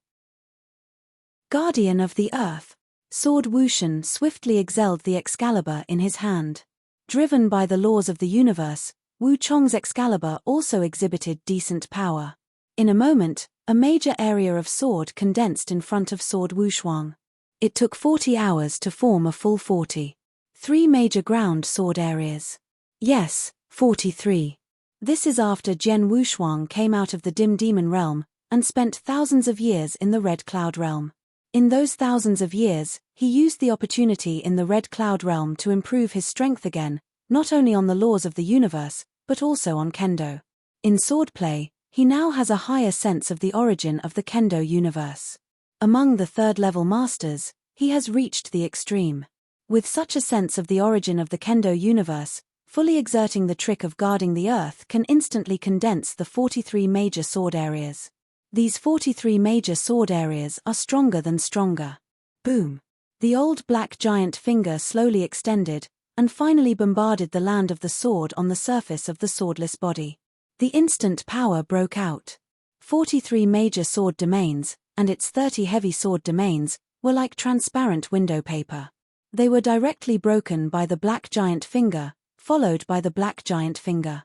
Guardian of the Earth. Sword Wushan swiftly excelled the Excalibur in his hand. Driven by the laws of the universe, Wu Chong's Excalibur also exhibited decent power. In a moment, a major area of sword condensed in front of Sword Wushuang. It took 40 hours to form a full 40. 3 major ground sword areas. Yes, 43. This is after Jian Wushuang came out of the dim demon realm, and spent thousands of years in the Red Cloud realm. In those thousands of years, he used the opportunity in the Red Cloud realm to improve his strength again, not only on the laws of the universe, but also on kendo. In swordplay, he now has a higher sense of the origin of the kendo universe. Among the third-level masters, he has reached the extreme. With such a sense of the origin of the kendo universe, fully exerting the trick of guarding the earth can instantly condense the 43 major sword areas. These 43 major sword areas are stronger than stronger. Boom! The old black giant finger slowly extended, and finally bombarded the land of the sword on the surface of the swordless body. The instant power broke out. 43 major sword domains, and its 30 heavy sword domains, were like transparent window paper. They were directly broken by the black giant finger, followed by the black giant finger.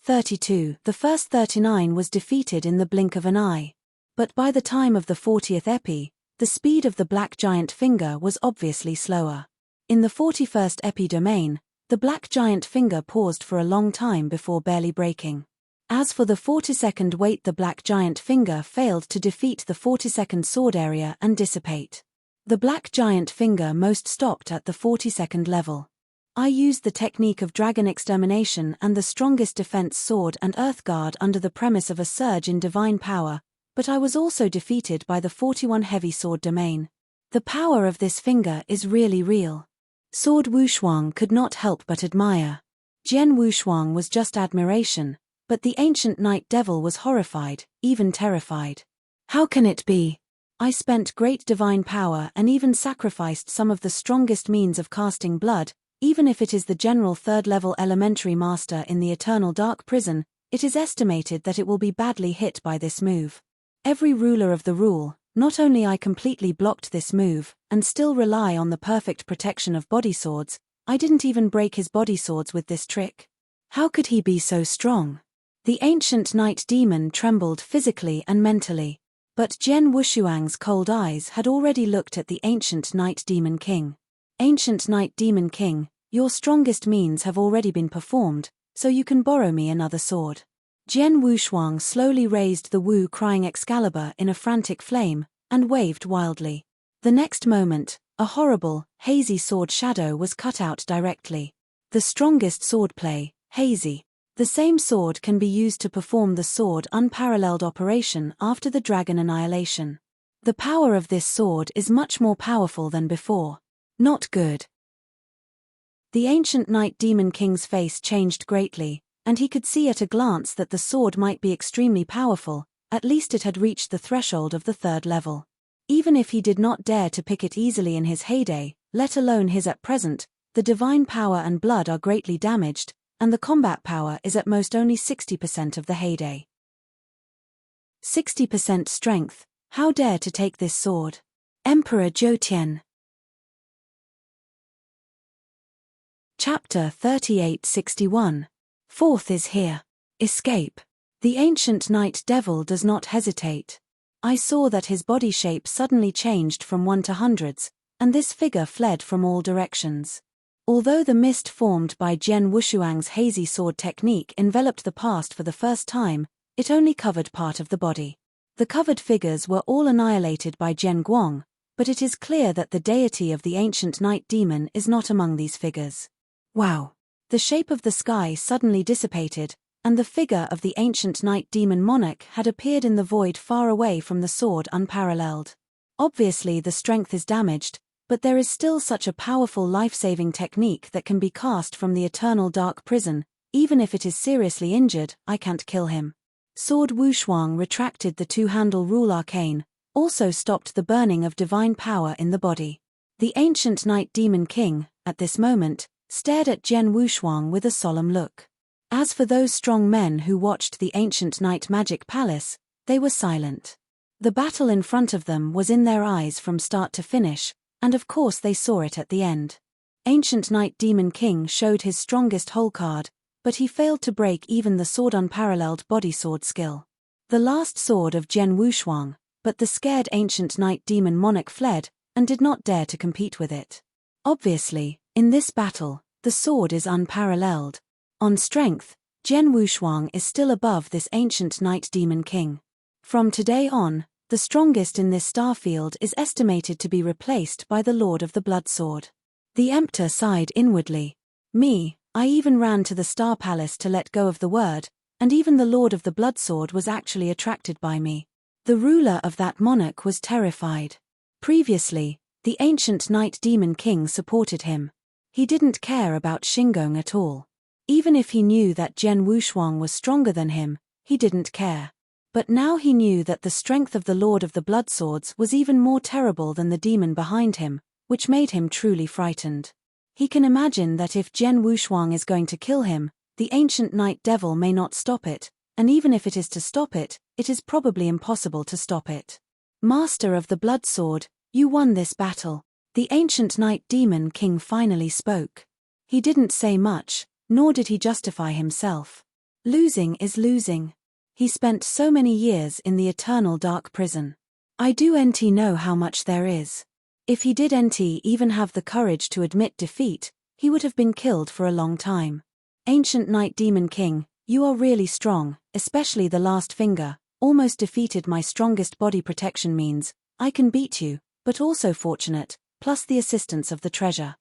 32. The first 39 was defeated in the blink of an eye. But by the time of the 40th epi, the speed of the black giant finger was obviously slower. In the 41st epi domain, the black giant finger paused for a long time before barely breaking. As for the 42nd weight, the black giant finger failed to defeat the 42nd sword area and dissipate. The black giant finger most stopped at the 42nd level. I used the technique of dragon extermination and the strongest defense sword and earth guard under the premise of a surge in divine power, but I was also defeated by the 41 heavy sword domain. The power of this finger is really real. Sword Wushuang could not help but admire. Jian Wushuang was just admiration, but the ancient night devil was horrified, even terrified. How can it be? I spent great divine power and even sacrificed some of the strongest means of casting blood, even if it is the general third-level elementary master in the eternal dark prison. It is estimated that it will be badly hit by this move. Every ruler of the rule, not only I completely blocked this move, and still rely on the perfect protection of body swords, I didn't even break his body swords with this trick. How could he be so strong? The ancient night demon trembled physically and mentally. But Jian Wushuang's cold eyes had already looked at the ancient night demon king. Ancient night demon king, your strongest means have already been performed, so you can borrow me another sword. Jian Wushuang slowly raised the Wu-crying Excalibur in a frantic flame, and waved wildly. The next moment, a horrible, hazy sword shadow was cut out directly. The strongest swordplay, hazy. The same sword can be used to perform the sword unparalleled operation after the dragon annihilation. The power of this sword is much more powerful than before. Not good. The ancient night demon king's face changed greatly, and he could see at a glance that the sword might be extremely powerful, at least it had reached the threshold of the third level. Even if he did not dare to pick it easily in his heyday, let alone his at present, the divine power and blood are greatly damaged, and the combat power is at most only 60% of the heyday. 60% strength, how dare to take this sword? Emperor Zhou. Chapter 3861. Fourth is here. Escape. The ancient night devil does not hesitate. I saw that his body shape suddenly changed from 1 to hundreds, and this figure fled from all directions. Although the mist formed by Jian Wushuang's hazy sword technique enveloped the past for the first time, it only covered part of the body. The covered figures were all annihilated by Jian Guang, but it is clear that the deity of the ancient night demon is not among these figures. Wow! The shape of the sky suddenly dissipated, and the figure of the ancient night demon monarch had appeared in the void far away from the sword unparalleled. Obviously the strength is damaged, but there is still such a powerful life-saving technique that can be cast from the eternal dark prison. Even if it is seriously injured, I can't kill him. Sword Wushuang retracted the two-handle rule arcane, also stopped the burning of divine power in the body. The ancient night demon king, at this moment, stared at Jian Wushuang with a solemn look. As for those strong men who watched the ancient night magic palace, they were silent. The battle in front of them was in their eyes from start to finish, and of course they saw it at the end. Ancient Night Demon King showed his strongest hole card, but he failed to break even the sword unparalleled body sword skill. The last sword of Jian Wushuang, but the scared Ancient Night Demon Monarch fled, and did not dare to compete with it. Obviously, in this battle, the sword is unparalleled. On strength, Jian Wushuang is still above this Ancient Night Demon King. From today on, the strongest in this starfield is estimated to be replaced by the Lord of the Blood Sword. The Emperor sighed inwardly. I even ran to the Star Palace to let go of the word, and even the Lord of the Blood Sword was actually attracted by me. The ruler of that monarch was terrified. Previously, the Ancient Night Demon King supported him. He didn't care about Xingong at all. Even if he knew that Jian Wushuang was stronger than him, he didn't care. But now he knew that the strength of the Lord of the Blood Swords was even more terrible than the demon behind him, which made him truly frightened. He can imagine that if Jian Wushuang is going to kill him, the ancient night devil may not stop it, and even if it is to stop it, it is probably impossible to stop it. Master of the Blood Sword, you won this battle. The ancient night demon king finally spoke. He didn't say much, nor did he justify himself. Losing is losing. He spent so many years in the eternal dark prison. I do know how much there is. If he did even have the courage to admit defeat, he would have been killed for a long time. Ancient Night Demon King, you are really strong, especially the last finger, almost defeated my strongest body protection means. I can beat you, but also fortunate, plus the assistance of the treasure.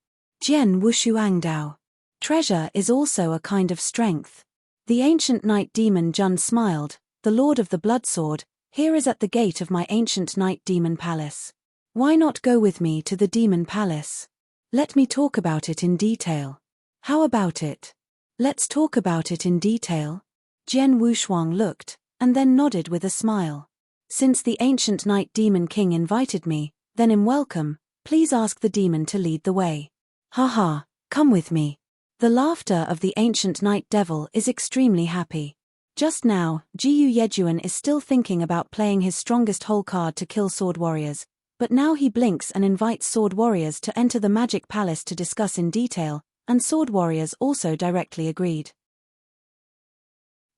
Jian Wushuangdao. Treasure is also a kind of strength. The ancient night demon Jun smiled. The Lord of the Blood Sword, here is at the gate of my ancient night demon palace. Why not go with me to the demon palace? Let me talk about it in detail. How about it? Let's talk about it in detail. Jian Wushuang looked, and then nodded with a smile. Since the ancient night demon king invited me, then in welcome, please ask the demon to lead the way. Haha, come with me. The laughter of the ancient night devil is extremely happy. Just now, Jiyu Yejuan is still thinking about playing his strongest hole card to kill sword warriors, but now he blinks and invites sword warriors to enter the magic palace to discuss in detail, and sword warriors also directly agreed.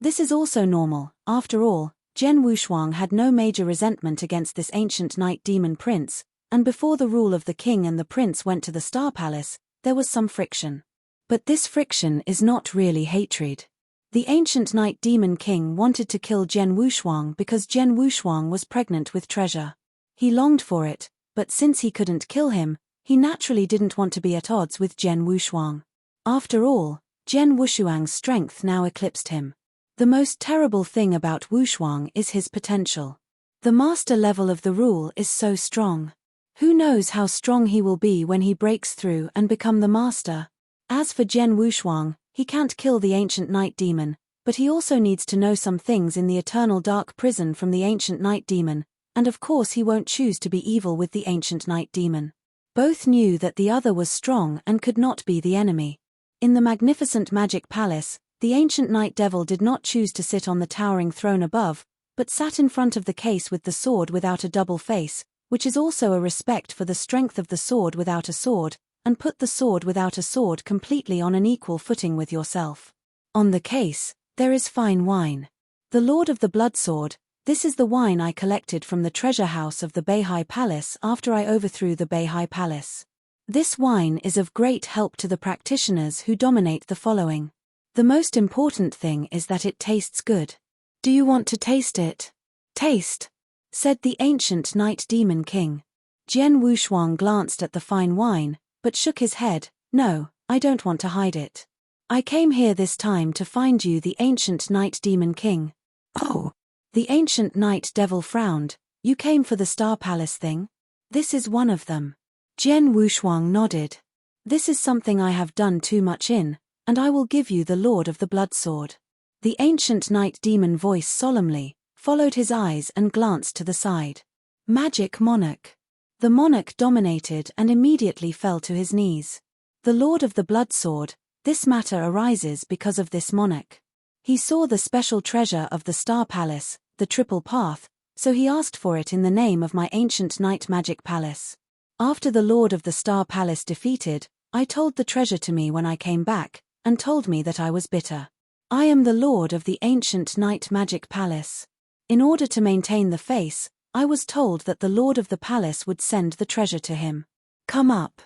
This is also normal. After all, Zhen Wushuang had no major resentment against this ancient night demon prince, and before the rule of the king and the prince went to the Star Palace, there was some friction. But this friction is not really hatred. The ancient night demon king wanted to kill Zhen Wushuang because Zhen Wushuang was pregnant with treasure. He longed for it, but since he couldn't kill him, he naturally didn't want to be at odds with Zhen Wushuang. After all, Zhen Wushuang's strength now eclipsed him. The most terrible thing about Wushuang is his potential. The master level of the rule is so strong. Who knows how strong he will be when he breaks through and become the master? As for Zhen Wushuang, he can't kill the ancient night demon, but he also needs to know some things in the eternal dark prison from the ancient night demon, and of course he won't choose to be evil with the ancient night demon. Both knew that the other was strong and could not be the enemy. In the magnificent magic palace, the ancient night devil did not choose to sit on the towering throne above, but sat in front of the case with the sword without a double face, which is also a respect for the strength of the sword without a sword, and put the sword without a sword completely on an equal footing with yourself. On the case, there is fine wine. The Lord of the Blood Sword, this is the wine I collected from the treasure house of the Beihai Palace after I overthrew the Beihai Palace. This wine is of great help to the practitioners who dominate the following. The most important thing is that it tastes good. Do you want to taste it? Taste, said the ancient night demon king. Zhen Wushuang glanced at the fine wine, but shook his head. No, I don't want to hide it. I came here this time to find you, the ancient night demon king. Oh. The ancient night devil frowned. You came for the Star Palace thing? This is one of them. Zhen Wushuang nodded. This is something I have done too much in, and I will give you the Lord of the Blood Sword. The ancient night demon voice solemnly, followed his eyes and glanced to the side. Magic monarch. The monarch dominated and immediately fell to his knees. The Lord of the Blood Sword, this matter arises because of this monarch. He saw the special treasure of the Star Palace, the Triple Path, so he asked for it in the name of my ancient night magic palace. After the Lord of the Star Palace defeated, I told the treasure to me when I came back, and told me that I was bitter. I am the Lord of the ancient night magic palace. In order to maintain the face, I was told that the Lord of the Palace would send the treasure to him. Come up.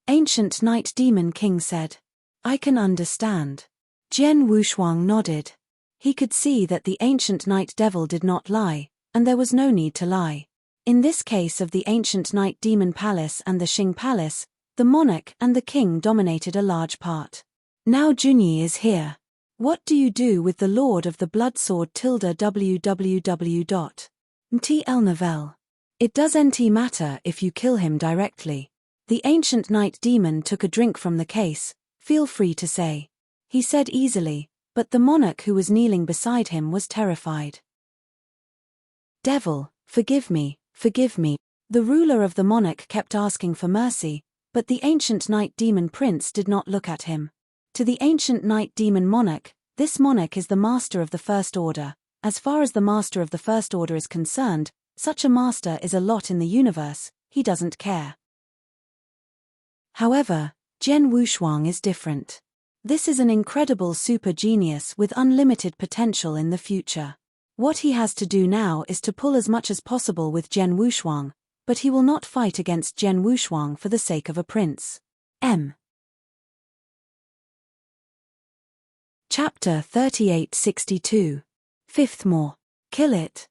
Ancient Night Demon King said. I can understand. Zhen Wushuang nodded. He could see that the ancient night devil did not lie, and there was no need to lie. In this case of the ancient night demon palace and the Xing Palace, the monarch and the king dominated a large part. Now Junyi is here. What do you do with the Lord of the Blood Sword www.mtl novel? It doesn't matter if you kill him directly. The ancient night demon took a drink from the case. Feel free to say. He said easily, but the monarch who was kneeling beside him was terrified. Devil, forgive me, forgive me. The ruler of the monarch kept asking for mercy, but the ancient night demon prince did not look at him. To the ancient night demon monarch, this monarch is the master of the First Order. As far as the master of the First Order is concerned, such a master is a lot in the universe, he doesn't care. However, Zhen Wushuang is different. This is an incredible super genius with unlimited potential in the future. What he has to do now is to pull as much as possible with Zhen Wushuang, but he will not fight against Zhen Wushuang for the sake of a prince. Chapter 3862. Fifth More. Kill it.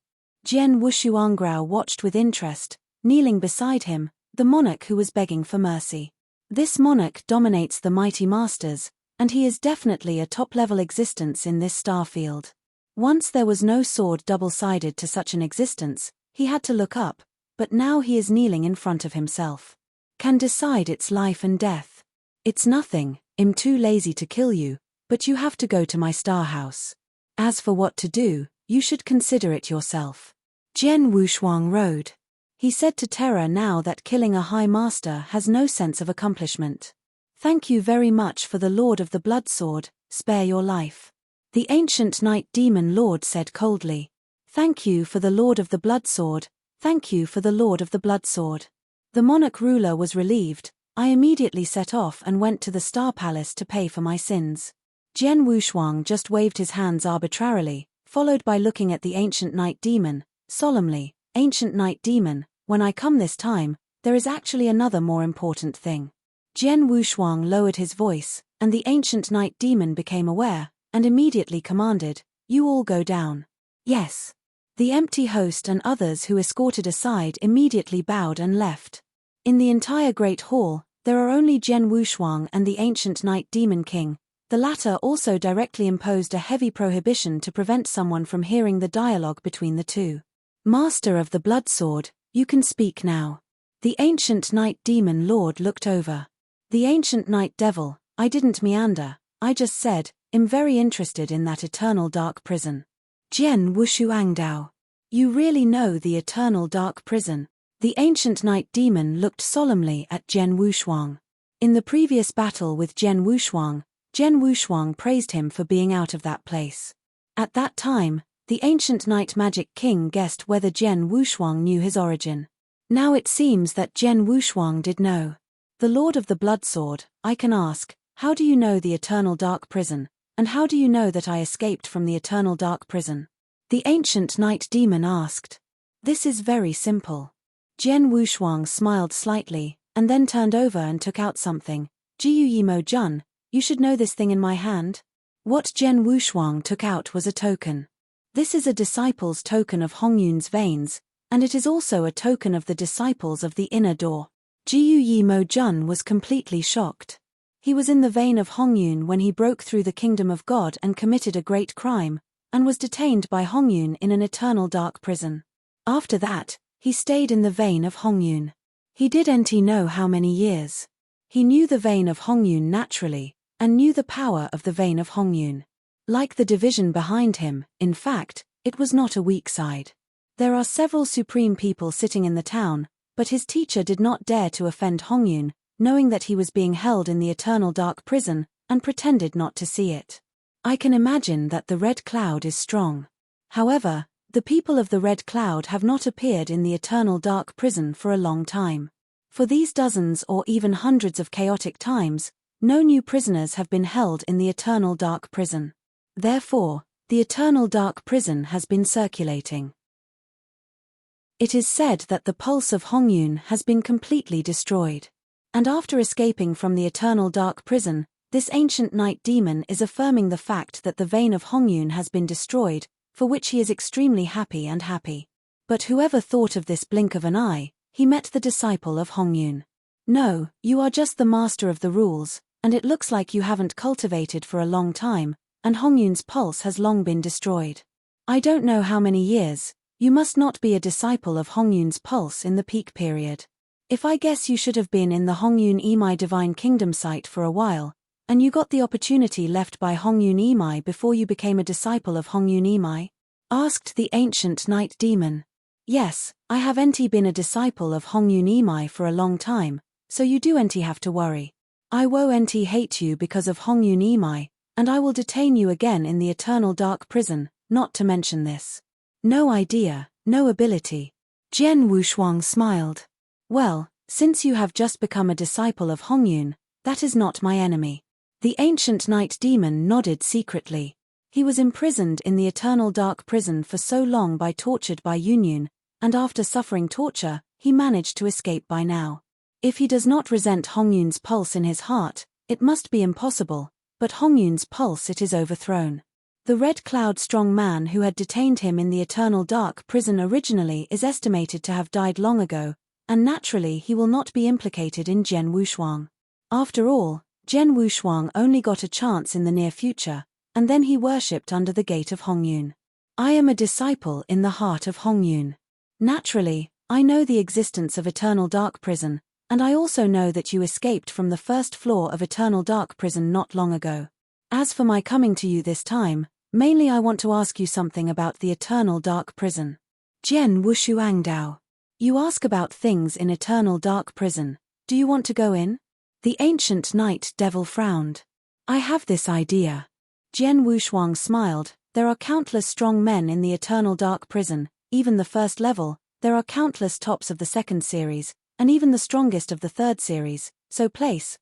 Zhen Wushuangrao watched with interest, kneeling beside him, the monarch who was begging for mercy. This monarch dominates the mighty masters, and he is definitely a top-level existence in this star field. Once there was no sword double-sided to such an existence, he had to look up, but now he is kneeling in front of himself. Can decide its life and death. It's nothing, I'm too lazy to kill you, but you have to go to my star house. As for what to do, you should consider it yourself. Jian Wushuang rode. He said to Terra now that killing a high master has no sense of accomplishment. Thank you very much for the Lord of the Blood Sword, spare your life. The ancient Night Demon Lord said coldly. Thank you for the Lord of the Blood Sword, thank you for the Lord of the Blood Sword. The monarch ruler was relieved. I immediately set off and went to the Star Palace to pay for my sins. Jian Wushuang just waved his hands arbitrarily, followed by looking at the ancient Night Demon, solemnly. Ancient Night Demon, when I come this time, there is actually another more important thing. Jian Wushuang lowered his voice, and the ancient Night Demon became aware, and immediately commanded, you all go down. Yes. The empty host and others who escorted aside immediately bowed and left. In the entire Great Hall, there are only Jian Wushuang and the ancient Night Demon King. The latter also directly imposed a heavy prohibition to prevent someone from hearing the dialogue between the two. Master of the Blood Sword, you can speak now. The ancient Night Demon Lord looked over. The ancient Night Devil, I didn't meander, I just said, I'm very interested in that eternal dark prison. Jian Wushuangdao. You really know the eternal dark prison? The ancient Night Demon looked solemnly at Jian Wushuang. In the previous battle with Jian Wushuang praised him for being out of that place. At that time, the ancient Night Magic King guessed whether Jian Wushuang knew his origin. Now it seems that Jian Wushuang did know. The Lord of the Blood Sword, I can ask, how do you know the eternal dark prison, and how do you know that I escaped from the eternal dark prison? The ancient Night Demon asked. This is very simple. Jian Wushuang smiled slightly, and then turned over and took out something. Jiu Yimo Jun, you should know this thing in my hand. What Jian Wushuang took out was a token. This is a disciple's token of Hongyun's veins, and it is also a token of the disciples of the inner door. Jiu Yimo Jun was completely shocked. He was in the vein of Hongyun when he broke through the kingdom of God and committed a great crime, and was detained by Hongyun in an eternal dark prison. After that, he stayed in the vein of Hongyun. He didn't know how many years. He knew the vein of Hongyun naturally, and knew the power of the vein of Hongyun. Like the division behind him, in fact, it was not a weak side. There are several supreme people sitting in the town, but his teacher did not dare to offend Hongyun, knowing that he was being held in the eternal dark prison, and pretended not to see it. I can imagine that the Red Cloud is strong. However, the people of the Red Cloud have not appeared in the eternal dark prison for a long time. For these dozens or even hundreds of chaotic times, no new prisoners have been held in the eternal dark prison. Therefore, the eternal dark prison has been circulating. It is said that the pulse of Hongyun has been completely destroyed. And after escaping from the eternal dark prison, this ancient night demon is affirming the fact that the vein of Hongyun has been destroyed, for which he is extremely happy. But whoever thought of this blink of an eye, he met the disciple of Hongyun. No, you are just the master of the rules, and it looks like you haven't cultivated for a long time, and Hongyun's pulse has long been destroyed. I don't know how many years. You must not be a disciple of Hongyun's pulse in the peak period. If I guess you should have been in the Hongyun Imai Divine Kingdom site for a while, and you got the opportunity left by Hongyun Imai before you became a disciple of Hongyun Imai? Asked the ancient night demon. Yes, I have been a disciple of Hongyun Imai for a long time, so you do have to worry. I won't hate you because of Hongyun Imai, and I will detain you again in the eternal dark prison, not to mention this. No idea, no ability. Jian Wushuang smiled. Well, since you have just become a disciple of Hongyun, that is not my enemy. The ancient night demon nodded secretly. He was imprisoned in the eternal dark prison for so long tortured by Yunyun, and after suffering torture, he managed to escape by now. If he does not resent Hongyun's pulse in his heart, it must be impossible, but Hongyun's pulse it is overthrown. The Red Cloud strong man who had detained him in the eternal dark prison originally is estimated to have died long ago, and naturally he will not be implicated in Jian Wushuang. After all, Jian Wushuang only got a chance in the near future, and then he worshipped under the gate of Hongyun. I am a disciple in the heart of Hongyun. Naturally, I know the existence of Eternal Dark Prison, and I also know that you escaped from the first floor of Eternal Dark Prison not long ago. As for my coming to you this time, mainly I want to ask you something about the Eternal Dark Prison. Jian Wushuangdao. You ask about things in eternal dark prison. Do you want to go in? The ancient night devil frowned. I have this idea. Jian Wushuang smiled. There are countless strong men in the eternal dark prison, even the first level. There are countless tops of the second series, and even the strongest of the third series, so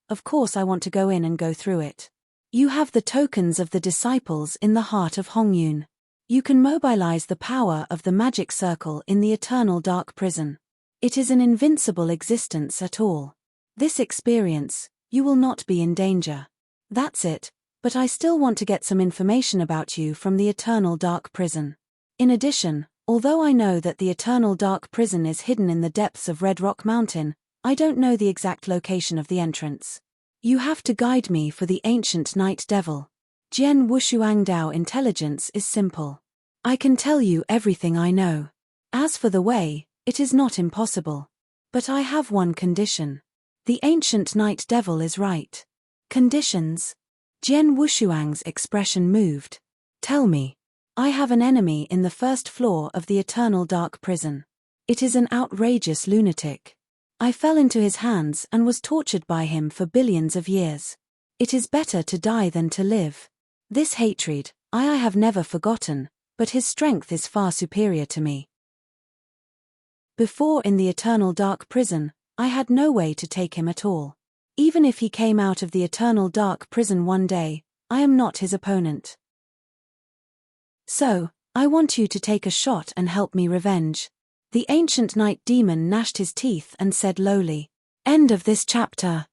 of course I want to go in and go through it. You have the tokens of the disciples in the heart of Hongyun. You can mobilize the power of the magic circle in the eternal dark prison. It is an invincible existence at all. This experience, you will not be in danger. That's it, but I still want to get some information about you from the eternal dark prison. In addition, although I know that the eternal dark prison is hidden in the depths of Red Rock Mountain, I don't know the exact location of the entrance. You have to guide me for the ancient night devil. Jian Wushuangdao intelligence is simple. I can tell you everything I know. As for the way, it is not impossible. But I have one condition. The ancient night devil is right. Conditions? Jian Wushuang's expression moved. Tell me. I have an enemy in the first floor of the eternal dark prison. It is an outrageous lunatic. I fell into his hands and was tortured by him for billions of years. It is better to die than to live. This hatred, I have never forgotten, but his strength is far superior to me. Before in the eternal dark prison, I had no way to take him at all. Even if he came out of the eternal dark prison one day, I am not his opponent. So, I want you to take a shot and help me revenge. The ancient night demon gnashed his teeth and said lowly, End of this chapter.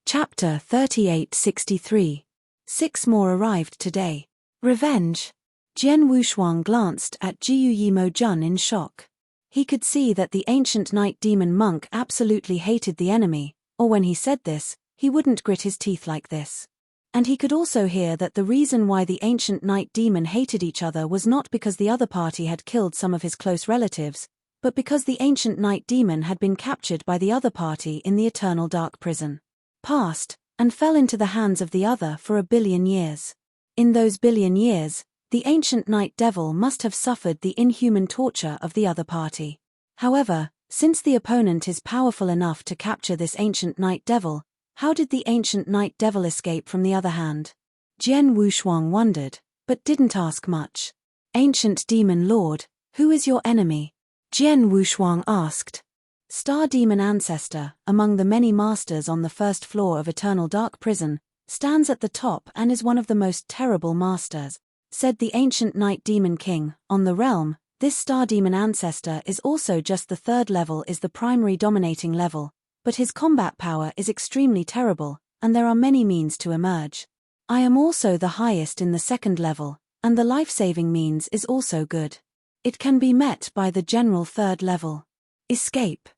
Chapter 3863. 6 more arrived today. Revenge. Jian Wushuang glanced at Jiu Yimo Jun in shock. He could see that the ancient night demon monk absolutely hated the enemy, or when he said this, he wouldn't grit his teeth like this. And he could also hear that the reason why the ancient night demon hated each other was not because the other party had killed some of his close relatives, but because the ancient night demon had been captured by the other party in the eternal dark prison. Passed, and fell into the hands of the other for 1 billion years. In those billion years, the ancient night devil must have suffered the inhuman torture of the other party. However, since the opponent is powerful enough to capture this ancient night devil, how did the ancient night devil escape from the other hand? Jian Wushuang wondered, but didn't ask much. Ancient demon lord, who is your enemy? Jian Wushuang asked. Star demon ancestor, among the many masters on the first floor of eternal dark prison, stands at the top and is one of the most terrible masters, said the ancient night demon king. On the realm, this star demon ancestor is also just the third level, is the primary dominating level, but his combat power is extremely terrible, and there are many means to emerge. I am also the highest in the second level, and the life-saving means is also good. It can be met by the general third level. Escape.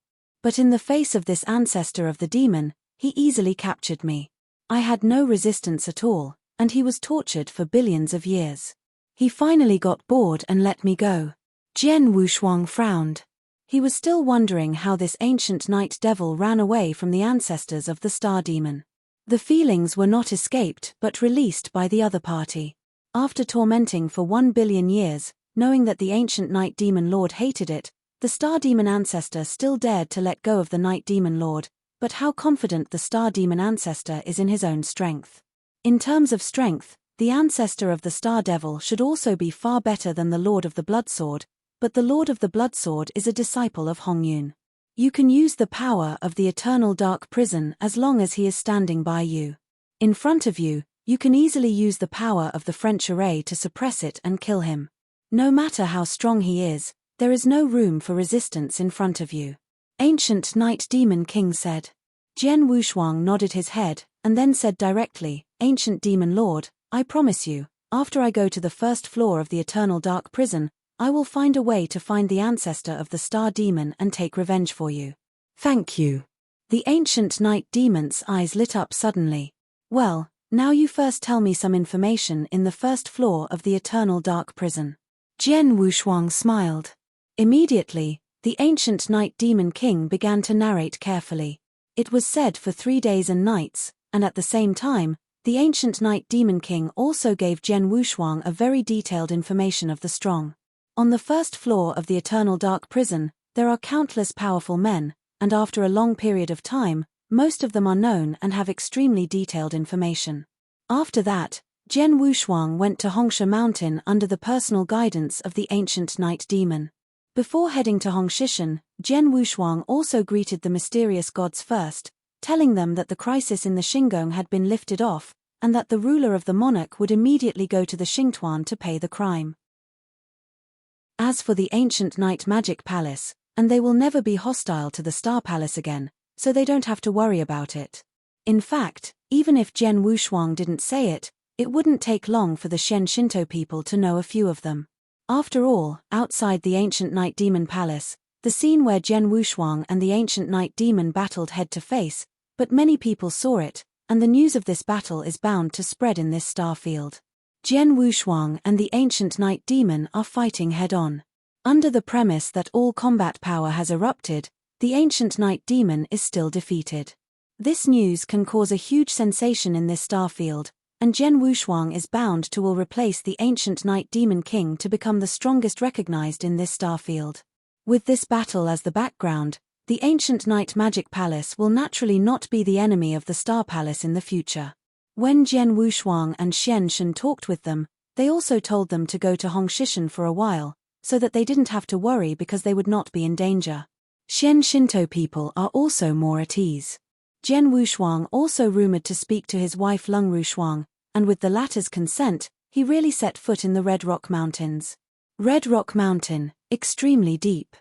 But in the face of this ancestor of the demon, he easily captured me. I had no resistance at all, and he was tortured for billions of years. He finally got bored and let me go. Jian Wushuang frowned. He was still wondering how this ancient night devil ran away from the ancestors of the star demon. The feelings were not escaped but released by the other party. After tormenting for 1 billion years, knowing that the ancient night demon lord hated it, the star demon ancestor still dared to let go of the night demon lord, but how confident the star demon ancestor is in his own strength. In terms of strength, the ancestor of the star devil should also be far better than the lord of the blood sword, but the lord of the blood sword is a disciple of Hongyun. You can use the power of the eternal dark prison as long as he is standing by you. In front of you, you can easily use the power of the French array to suppress it and kill him. No matter how strong he is, there is no room for resistance in front of you. Ancient Night Demon King said. Jian Wushuang nodded his head, and then said directly, Ancient Demon Lord, I promise you, after I go to the first floor of the eternal dark prison, I will find a way to find the ancestor of the star demon and take revenge for you. Thank you. The ancient night demon's eyes lit up suddenly. Well, now you first tell me some information in the first floor of the eternal dark prison. Jian Wushuang smiled. Immediately, the ancient night demon king began to narrate carefully. It was said for 3 days and nights, and at the same time, The ancient Night Demon King also gave Jian Wushuang a very detailed information of the strong. On the first floor of the Eternal Dark Prison, there are countless powerful men, and after a long period of time, most of them are known and have extremely detailed information. After that, Jian Wushuang went to Hongsha Mountain under the personal guidance of the ancient Night Demon. Before heading to Hongshishan, Jian Wushuang also greeted the mysterious gods first, telling them that the crisis in the Xingong had been lifted off, and that the ruler of the monarch would immediately go to the Xingtuan to pay the crime. As for the ancient Night Magic Palace, and they will never be hostile to the Star Palace again, so they don't have to worry about it. In fact, even if Jian Wushuang didn't say it, it wouldn't take long for the Shen Shinto people to know a few of them. After all, outside the ancient Night Demon Palace, the scene where Jian Wushuang and the ancient Night Demon battled head to face, but many people saw it, and the news of this battle is bound to spread in this star field. Jian Wushuang and the ancient Night Demon are fighting head-on. Under the premise that all combat power has erupted, the ancient Night Demon is still defeated. This news can cause a huge sensation in this star field, and Jian Wushuang is bound to will replace the ancient Night Demon King to become the strongest recognized in this star field. With this battle as the background, the ancient Night Magic Palace will naturally not be the enemy of the Star Palace in the future. When Jian Wushuang and Xian Shen talked with them, they also told them to go to Hongshishan for a while, so that they didn't have to worry because they would not be in danger. Shen Shinto people are also more at ease. Jian Wushuang also rumored to speak to his wife Lung Rushuang, and with the latter's consent, he really set foot in the Red Rock Mountains. Red Rock Mountain, extremely deep.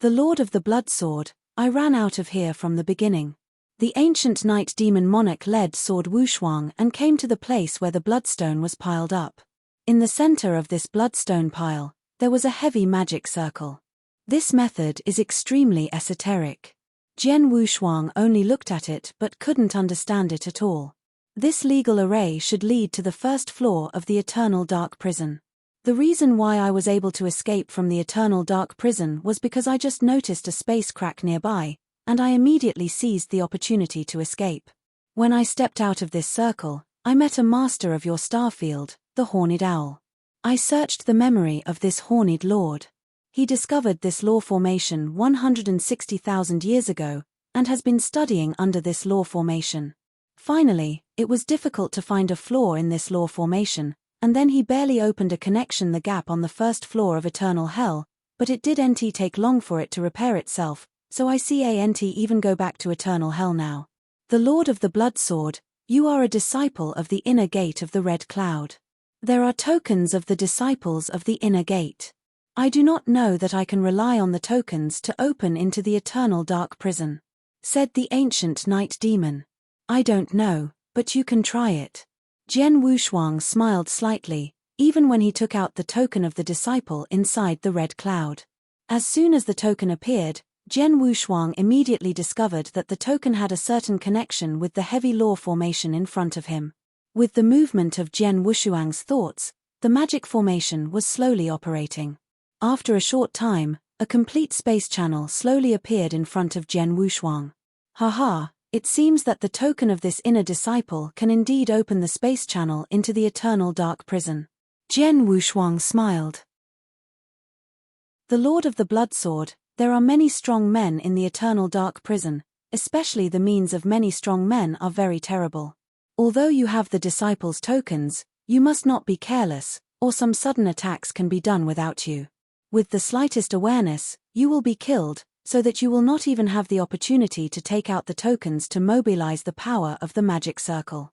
The Lord of the Blood Sword, I ran out of here from the beginning. The ancient Night Demon Monarch led Sword Wushuang and came to the place where the bloodstone was piled up. In the center of this bloodstone pile, there was a heavy magic circle. This method is extremely esoteric. Jian Wushuang only looked at it but couldn't understand it at all. This legal array should lead to the first floor of the Eternal Dark Prison. The reason why I was able to escape from the Eternal Dark Prison was because I just noticed a space crack nearby, and I immediately seized the opportunity to escape. When I stepped out of this circle, I met a master of your star field, the Horned Owl. I searched the memory of this Horned Lord. He discovered this law formation 160,000 years ago, and has been studying under this law formation. Finally, it was difficult to find a flaw in this law formation, and then he barely opened a connection the gap on the first floor of Eternal Hell, but it didn't take long for it to repair itself, so I can't even go back to Eternal Hell now. The Lord of the Blood Sword, you are a disciple of the inner gate of the Red Cloud. There are tokens of the disciples of the inner gate. I do not know that I can rely on the tokens to open into the Eternal Dark Prison, said the ancient Night Demon. I don't know, but you can try it. Jian Wushuang smiled slightly, even when he took out the token of the disciple inside the Red Cloud. As soon as the token appeared, Jian Wushuang immediately discovered that the token had a certain connection with the heavy law formation in front of him. With the movement of Jian Wushuang's thoughts, the magic formation was slowly operating. After a short time, a complete space channel slowly appeared in front of Jian Wushuang. Haha, it seems that the token of this inner disciple can indeed open the space channel into the Eternal Dark Prison. Jian Wushuang smiled. The Lord of the Blood Sword, there are many strong men in the Eternal Dark Prison, especially the means of many strong men are very terrible. Although you have the disciples' tokens, you must not be careless, or some sudden attacks can be done without you. With the slightest awareness, you will be killed, so that you will not even have the opportunity to take out the tokens to mobilize the power of the magic circle.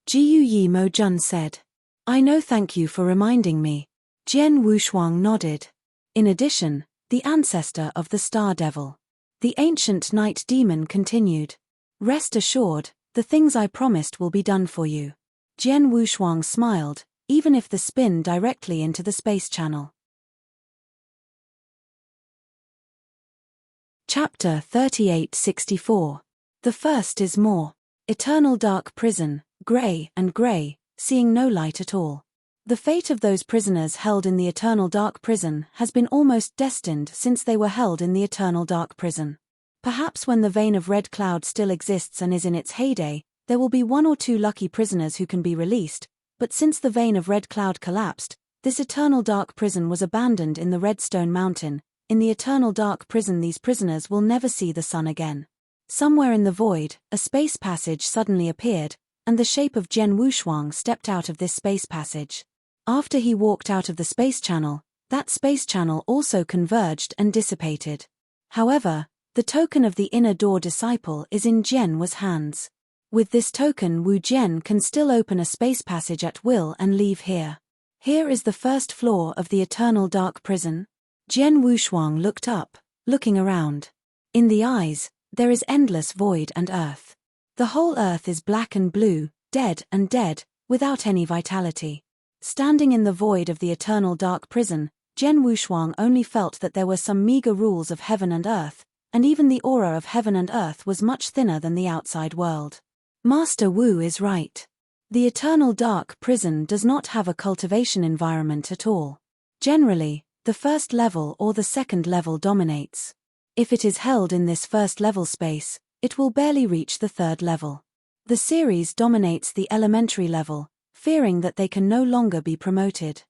Jiu Yi Mo Jun said. I know, thank you for reminding me. Jian Wushuang nodded. In addition, the ancestor of the Star Devil. The ancient Night Demon continued. Rest assured, the things I promised will be done for you. Jian Wushuang smiled, even if the spin directly into the space channel. Chapter 3864. The first is more. Eternal Dark Prison, grey and grey, seeing no light at all. The fate of those prisoners held in the Eternal Dark Prison has been almost destined since they were held in the Eternal Dark Prison. Perhaps when the vein of Red Cloud still exists and is in its heyday, There will be 1 or 2 lucky prisoners who can be released, but since the vein of red cloud collapsed, this eternal dark prison was abandoned in the Redstone Mountain. In the eternal dark prison, these prisoners will never see the sun again. Somewhere in the void, a space passage suddenly appeared, and the shape of Zhen Wushuang stepped out of this space passage. After he walked out of the space channel, that space channel also converged and dissipated. However, the token of the inner door disciple is in Zhen Wu's hands. With this token, Wu Zhen can still open a space passage at will and leave here. Here is the first floor of the eternal dark prison. Zhen Wushuang looked up, looking around. In the eyes, there is endless void and earth. The whole earth is black and blue, dead, without any vitality. Standing in the void of the eternal dark prison, Zhen Wushuang only felt that there were some meager rules of heaven and earth, and even the aura of heaven and earth was much thinner than the outside world. Master Wu is right. The eternal dark prison does not have a cultivation environment at all. Generally, the first level or the second level dominates. If it is held in this first level space, it will barely reach the third level. The series dominates the elementary level, fearing that they can no longer be promoted.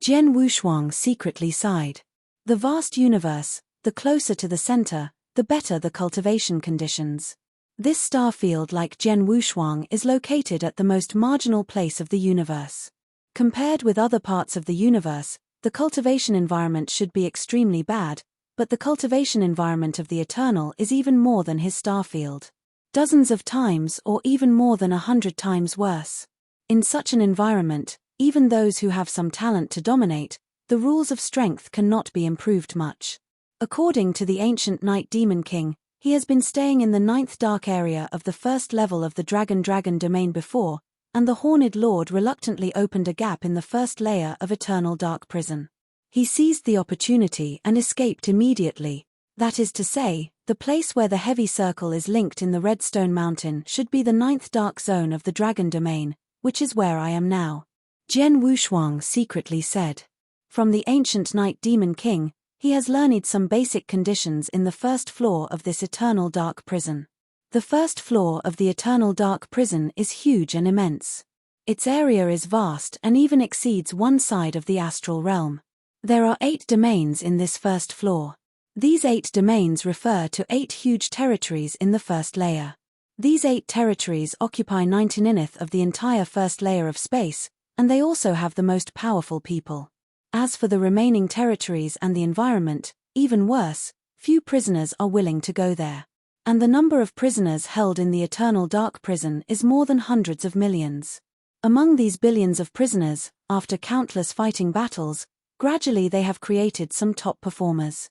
Zhen Wushuang secretly sighed. The vast universe, the closer to the center, the better the cultivation conditions. This star field, like Zhen Wushuang, is located at the most marginal place of the universe. Compared with other parts of the universe, the cultivation environment should be extremely bad, but the cultivation environment of the Eternal is even more than his star field. Dozens of times or even more than 100 times worse. In such an environment, even those who have some talent to dominate, the rules of strength cannot be improved much. According to the ancient Night Demon King, he has been staying in the 9th dark area of the first level of the Dragon domain before, and the Horned Lord reluctantly opened a gap in the first layer of Eternal Dark Prison. He seized the opportunity and escaped immediately. That is to say, the place where the heavy circle is linked in the Redstone Mountain should be the 9th dark zone of the Dragon domain, which is where I am now. Zhen Wushuang secretly said. From the ancient Night Demon King, he has learned some basic conditions in the first floor of this Eternal Dark Prison. The first floor of the Eternal Dark Prison is huge and immense. Its area is vast and even exceeds one side of the astral realm. There are 8 domains in this first floor. These 8 domains refer to 8 huge territories in the first layer. These 8 territories occupy 99th of the entire first layer of space, and they also have the most powerful people. As for the remaining territories and the environment, even worse, few prisoners are willing to go there. And the number of prisoners held in the Eternal Dark Prison is more than hundreds of millions. Among these billions of prisoners, after countless fighting battles, gradually they have created some top performers.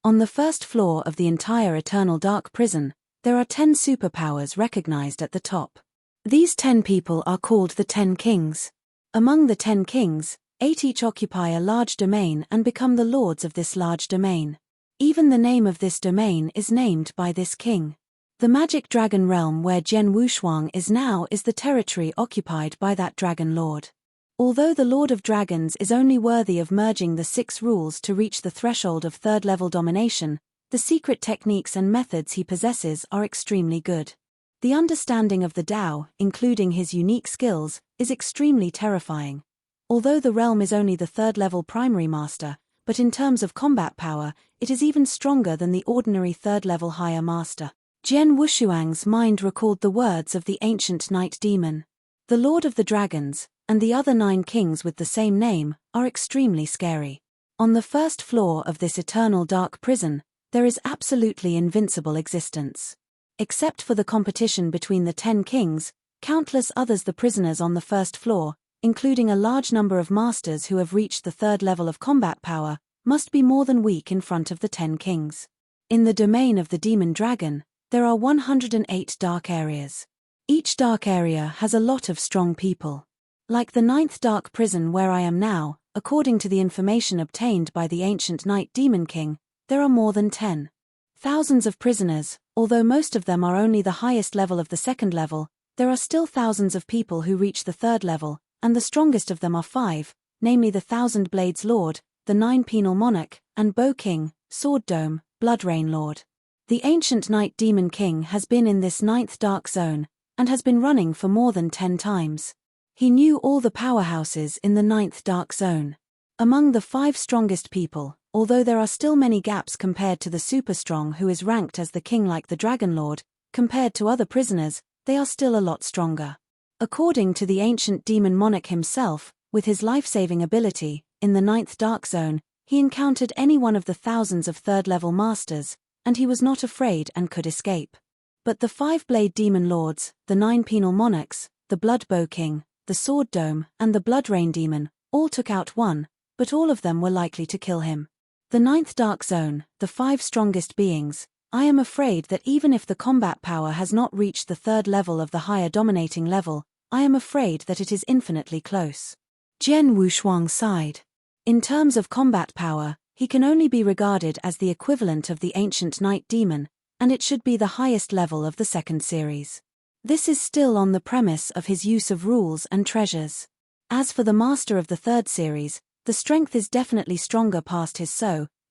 On the first floor of the entire Eternal Dark Prison, there are 10 superpowers recognized at the top. These 10 people are called the 10 Kings. Among the 10 Kings, 8 each occupy a large domain and become the lords of this large domain. Even the name of this domain is named by this king. The magic dragon realm where Zhen Wushuang is now is the territory occupied by that dragon lord. Although the Lord of Dragons is only worthy of merging the 6 rules to reach the threshold of 3rd level domination, the secret techniques and methods he possesses are extremely good. The understanding of the Tao, including his unique skills, is extremely terrifying. Although the realm is only the 3rd level primary master, but in terms of combat power, it is even stronger than the ordinary 3rd level higher master. Zhen Wushuang's mind recalled the words of the ancient night demon. The Lord of the Dragons, and the other 9 kings with the same name, are extremely scary. On the first floor of this Eternal Dark Prison, there is absolutely invincible existence. Except for the competition between the 10 kings, countless others the prisoners on the first floor, including a large number of masters who have reached the 3rd level of combat power, must be more than weak in front of the 10 kings. In the domain of the demon dragon, there are 108 dark areas. Each dark area has a lot of strong people. Like the 9th dark prison where I am now, according to the information obtained by the ancient Night Demon King, there are more than 10. Thousands of prisoners, although most of them are only the highest level of the 2nd level, there are still thousands of people who reach the 3rd level, and the strongest of them are 5, namely the 1000 Blades Lord, the 9 Penal Monarch, and Bow King, Sword Dome, Blood Rain Lord. The ancient Night Demon King has been in this 9th dark zone, and has been running for more than 10 times. He knew all the powerhouses in the 9th dark zone. Among the 5 strongest people, although there are still many gaps compared to the super strong who is ranked as the king like the Dragon Lord, compared to other prisoners, they are still a lot stronger. According to the ancient demon monarch himself, with his life-saving ability, in the 9th dark zone, he encountered any one of the thousands of 3rd-level masters, and he was not afraid and could escape. But the 5 Blade Demon Lords, the 9 Penal Monarchs, the Blood Bow King, the Sword Dome, and the Blood Rain Demon, all took out one, but all of them were likely to kill him. The 9th Dark Zone, the 5 strongest beings, I am afraid that even if the combat power has not reached the 3rd level of the higher dominating level, I am afraid that it is infinitely close. Jian Wushuang sighed. In terms of combat power, he can only be regarded as the equivalent of the ancient Night Demon, and it should be the highest level of the 2nd series. This is still on the premise of his use of rules and treasures. As for the master of the 3rd series, the strength is definitely stronger past his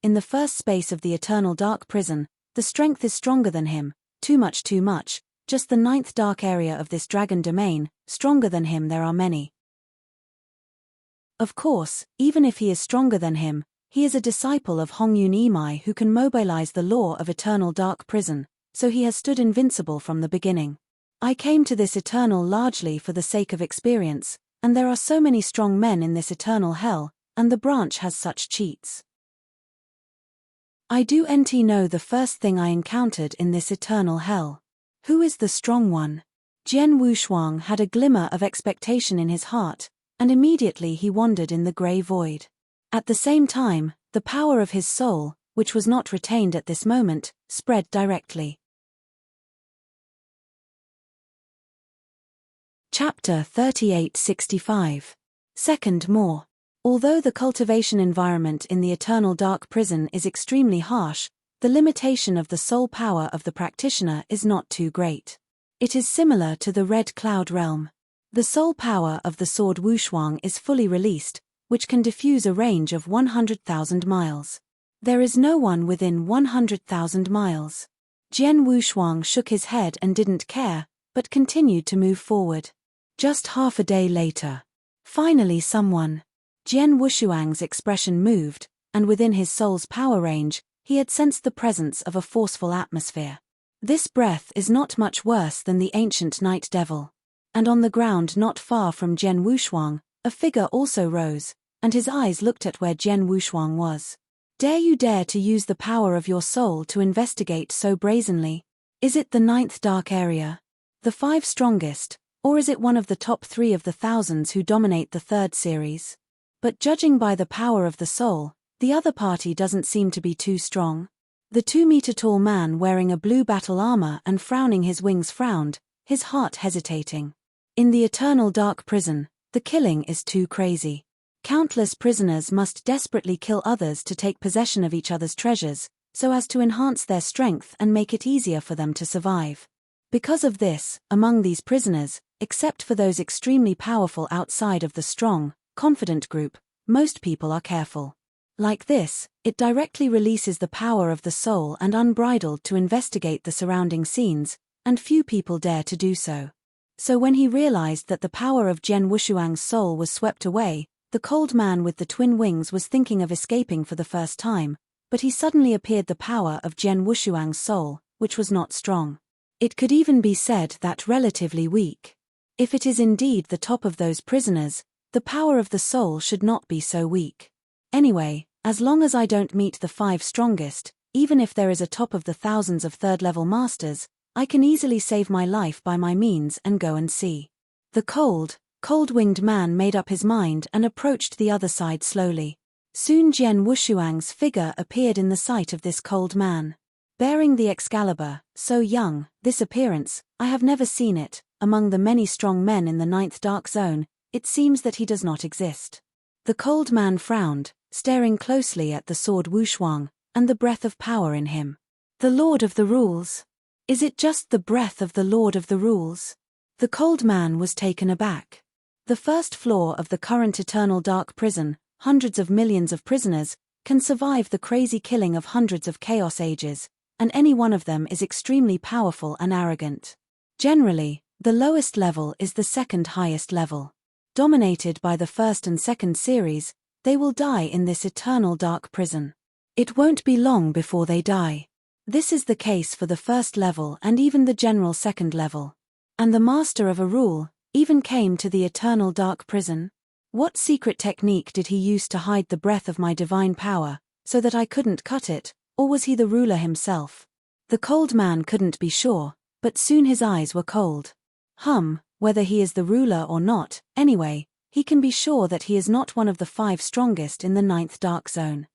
in the first space of the eternal dark prison, the strength is stronger than him, too much, just the 9th dark area of this dragon domain, stronger than him there are many. Of course, even if he is stronger than him, he is a disciple of Hongyun Imai who can mobilize the law of eternal dark prison, so he has stood invincible from the beginning. I came to this eternal largely for the sake of experience, and there are so many strong men in this eternal hell, and the branch has such cheats. I do know the first thing I encountered in this eternal hell. Who is the strong one? Jian Wushuang had a glimmer of expectation in his heart, and immediately he wandered in the grey void. At the same time, the power of his soul, which was not retained at this moment, spread directly. Chapter 3865. Second more. Although the cultivation environment in the eternal dark prison is extremely harsh, the limitation of the soul power of the practitioner is not too great. It is similar to the Red Cloud realm. The soul power of the sword Wushuang is fully released, which can diffuse a range of 100,000 miles. There is no one within 100,000 miles. Jian Wushuang shook his head and didn't care, but continued to move forward. Just half a day later. Finally someone. Jian Wushuang's expression moved, and within his soul's power range, he had sensed the presence of a forceful atmosphere. This breath is not much worse than the ancient night devil. And on the ground not far from Jian Wushuang, a figure also rose, and his eyes looked at where Jian Wushuang was. Dare you dare to use the power of your soul to investigate so brazenly? Is it the 9th dark area? The 5 strongest, or is it one of the top 3 of the thousands who dominate the 3rd series? But judging by the power of the soul, the other party doesn't seem to be too strong. The 2-meter-tall man wearing a blue battle armor and frowning his wings frowned, his heart hesitating. In the eternal dark prison, the killing is too crazy. Countless prisoners must desperately kill others to take possession of each other's treasures, so as to enhance their strength and make it easier for them to survive. Because of this, among these prisoners, except for those extremely powerful outside of the strong, confident group, most people are careful. Like this, it directly releases the power of the soul and unbridled to investigate the surrounding scenes, and few people dare to do so. So when he realized that the power of Jian Wushuang's soul was swept away, the cold man with the twin wings was thinking of escaping for the first time, but he suddenly appeared the power of Jian Wushuang's soul, which was not strong. It could even be said that relatively weak. If it is indeed the top of those prisoners, the power of the soul should not be so weak. Anyway, as long as I don't meet the 5 strongest, even if there is a top of the thousands of 3rd-level masters, I can easily save my life by my means and go and see. The cold-winged man made up his mind and approached the other side slowly. Soon Jian Wushuang's figure appeared in the sight of this cold man. Bearing the Excalibur, so young, this appearance, I have never seen it, among the many strong men in the 9th dark zone, it seems that he does not exist. The cold man frowned, staring closely at the sword Wushuang, and the breath of power in him. The Lord of the Rules. Is it just the breath of the Lord of the Rules? The cold man was taken aback. The first floor of the current eternal dark prison, hundreds of millions of prisoners, can survive the crazy killing of hundreds of chaos ages, and any one of them is extremely powerful and arrogant. Generally, the lowest level is the second highest level. Dominated by the first and second series, they will die in this eternal dark prison. It won't be long before they die. This is the case for the first level and even the general second level. And the master of a rule even came to the eternal dark prison? What secret technique did he use to hide the breath of my divine power, so that I couldn't cut it, or was he the ruler himself? The cold man couldn't be sure, but soon his eyes were cold. Whether he is the ruler or not, anyway, he can be sure that he is not one of the 5 strongest in the 9th dark zone.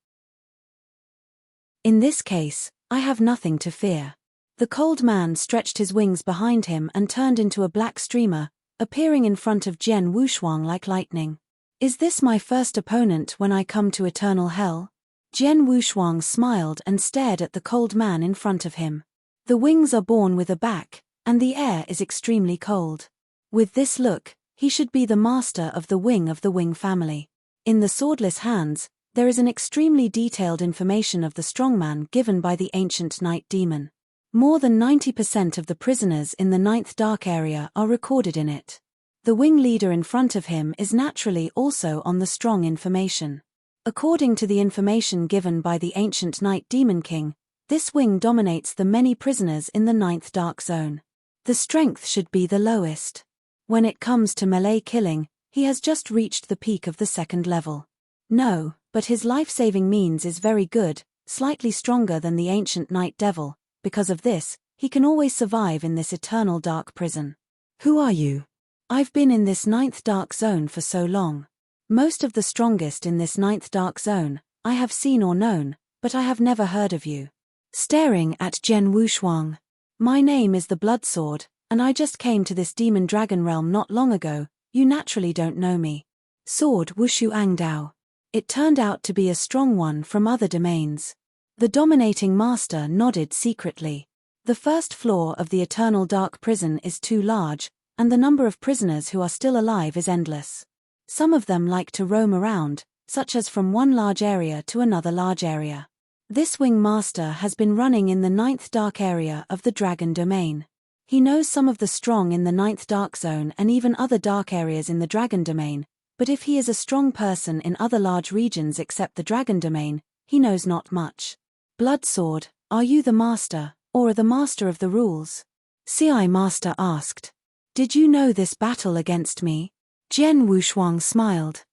In this case, I have nothing to fear. The cold man stretched his wings behind him and turned into a black streamer, appearing in front of Jian Wushuang like lightning. Is this my first opponent when I come to eternal hell? Jian Wushuang smiled and stared at the cold man in front of him. The wings are born with a back, and the air is extremely cold. With this look, he should be the master of the wing family. In the swordless hands, there is an extremely detailed information of the strongman given by the ancient night demon. More than 90% of the prisoners in the 9th dark area are recorded in it. The wing leader in front of him is naturally also on the strong information. According to the information given by the ancient night demon king, this wing dominates the many prisoners in the 9th dark zone. The strength should be the lowest. When it comes to melee killing, he has just reached the peak of the 2nd level. No, but his life-saving means is very good, slightly stronger than the ancient night devil. Because of this, he can always survive in this eternal dark prison. Who are you? I've been in this 9th dark zone for so long. Most of the strongest in this 9th dark zone, I have seen or known, but I have never heard of you. Staring at Jian Wushuang. My name is the Blood Sword, and I just came to this demon dragon realm not long ago. You naturally don't know me. Sword Wushu Angdao. It turned out to be a strong one from other domains. The dominating master nodded secretly. The first floor of the eternal dark prison is too large, and the number of prisoners who are still alive is endless. Some of them like to roam around, such as from one large area to another large area. This wing master has been running in the 9th dark area of the dragon domain. He knows some of the strong in the 9th dark zone and even other dark areas in the dragon domain, but if he is a strong person in other large regions except the dragon domain, he knows not much. Blood Sword, are you the master, or the master of the rules? Ci master asked. Did you know this battle against me? Jian Wushuang smiled.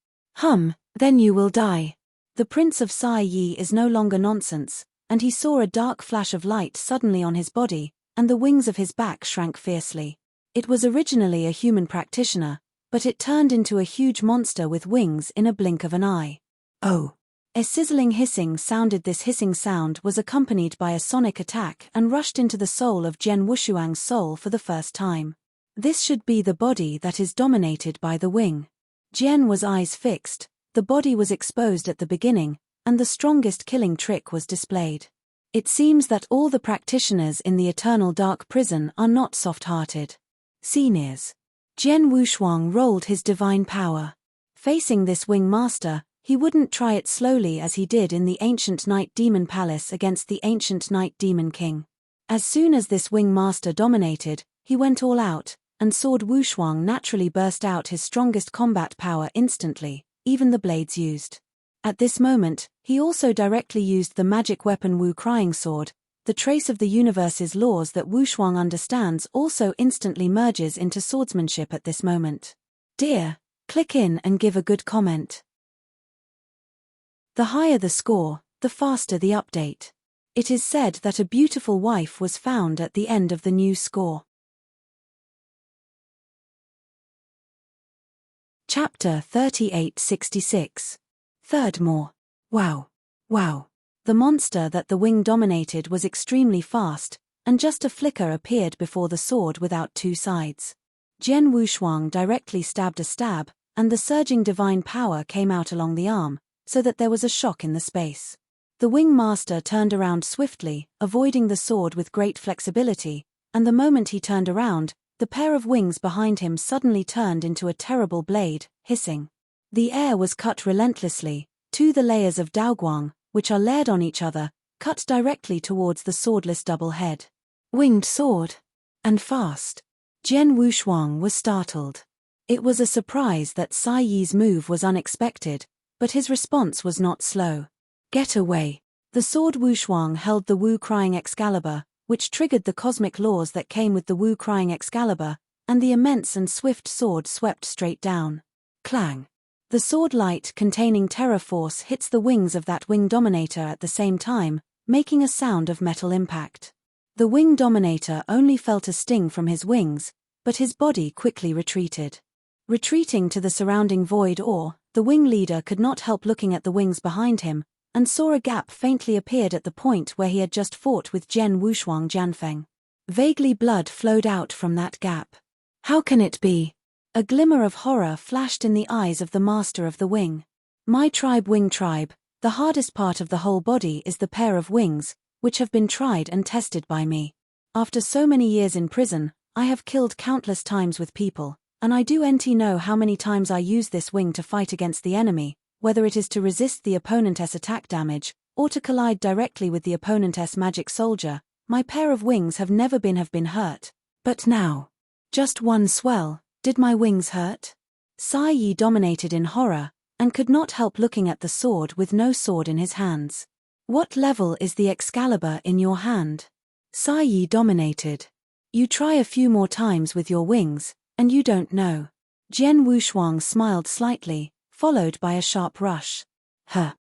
Then you will die. The Prince of Sai Yi is no longer nonsense, and he saw a dark flash of light suddenly on his body, and the wings of his back shrank fiercely. It was originally a human practitioner, but it turned into a huge monster with wings in a blink of an eye. Oh! A sizzling hissing sounded. This hissing sound was accompanied by a sonic attack and rushed into the soul of Jian Wushuang's soul for the first time. This should be the body that is dominated by the wing. Jian was eyes fixed, the body was exposed at the beginning, and the strongest killing trick was displayed. It seems that all the practitioners in the eternal dark prison are not soft-hearted. Seniors. Jian Wushuang rolled his divine power. Facing this wing master, he wouldn't try it slowly as he did in the ancient night demon palace against the ancient night demon king. As soon as this wing master dominated, he went all out, and Sword Wushuang naturally burst out his strongest combat power instantly, even the blades used. At this moment, he also directly used the magic weapon Wu Crying Sword. The trace of the universe's laws that Wushuang understands also instantly merges into swordsmanship at this moment. Dear, click in and give a good comment. The higher the score, the faster the update. It is said that a beautiful wife was found at the end of the new score. Chapter 3866. Third more. Wow. The monster that the wing dominated was extremely fast, and just a flicker appeared before the sword without 2 sides. Jian Wushuang directly stabbed a stab, and the surging divine power came out along the arm, so that there was a shock in the space. The wing master turned around swiftly, avoiding the sword with great flexibility, and the moment he turned around, the pair of wings behind him suddenly turned into a terrible blade, hissing. The air was cut relentlessly, the layers of Daoguang, which are layered on each other, cut directly towards the swordless double head. Winged sword. And fast. Jian Wushuang was startled. It was a surprise that Sai Yi's move was unexpected, but his response was not slow. Get away. The sword Wushuang held the Wu-crying Excalibur, which triggered the cosmic laws that came with the Wu-crying Excalibur, and the immense and swift sword swept straight down. Clang. The sword light containing terror force hits the wings of that wing dominator at the same time, making a sound of metal impact. The wing dominator only felt a sting from his wings, but his body quickly retreated. Retreating to the surrounding void the wing leader could not help looking at the wings behind him, and saw a gap faintly appeared at the point where he had just fought with Jian Wushuang Jianfeng. Vaguely blood flowed out from that gap. How can it be? A glimmer of horror flashed in the eyes of the master of the wing. My tribe, wing tribe, the hardest part of the whole body is the pair of wings, which have been tried and tested by me. After so many years in prison, I have killed countless times with people, and I do know how many times I use this wing to fight against the enemy, whether it is to resist the opponent's attack damage, or to collide directly with the opponent's magic soldier. My pair of wings have never been hurt. But now, just one swell, did my wings hurt? Sai Yi dominated in horror, and could not help looking at the sword with no sword in his hands. What level is the Excalibur in your hand? Sai Yi dominated. You try a few more times with your wings, and you don't know. Jian Wushuang smiled slightly, followed by a sharp rush. Huh.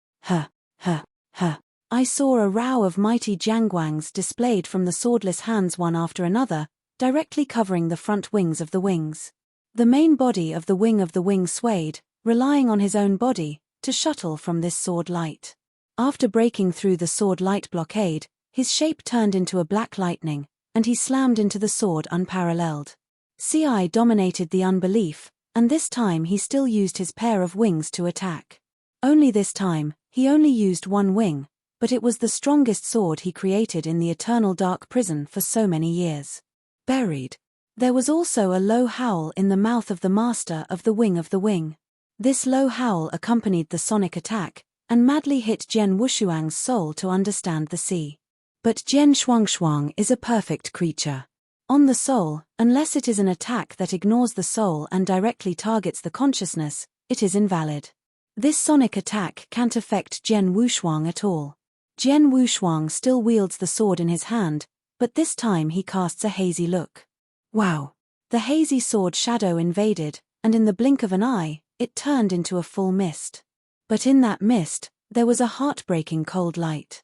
I saw a row of mighty jiangguangs displayed from the swordless hands one after another, directly covering the front wings of the wings. The main body of the wing swayed, relying on his own body, to shuttle from this sword light. After breaking through the sword light blockade, his shape turned into a black lightning, and he slammed into the sword unparalleled. Ci dominated the unbelief, and this time he still used his pair of wings to attack. Only this time, he only used one wing, but it was the strongest sword he created in the eternal dark prison for so many years. Buried. There was also a low howl in the mouth of the master of the wing. This low howl accompanied the sonic attack, and madly hit Jian Wushuang's soul to understand the sea. But Jian Shuangshuang is a perfect creature. On the soul, unless it is an attack that ignores the soul and directly targets the consciousness, it is invalid. This sonic attack can't affect Jian Wushuang at all. Jian Wushuang still wields the sword in his hand, but this time he casts a hazy look. Wow! The hazy sword shadow invaded, and in the blink of an eye, it turned into a full mist. But in that mist, there was a heartbreaking cold light.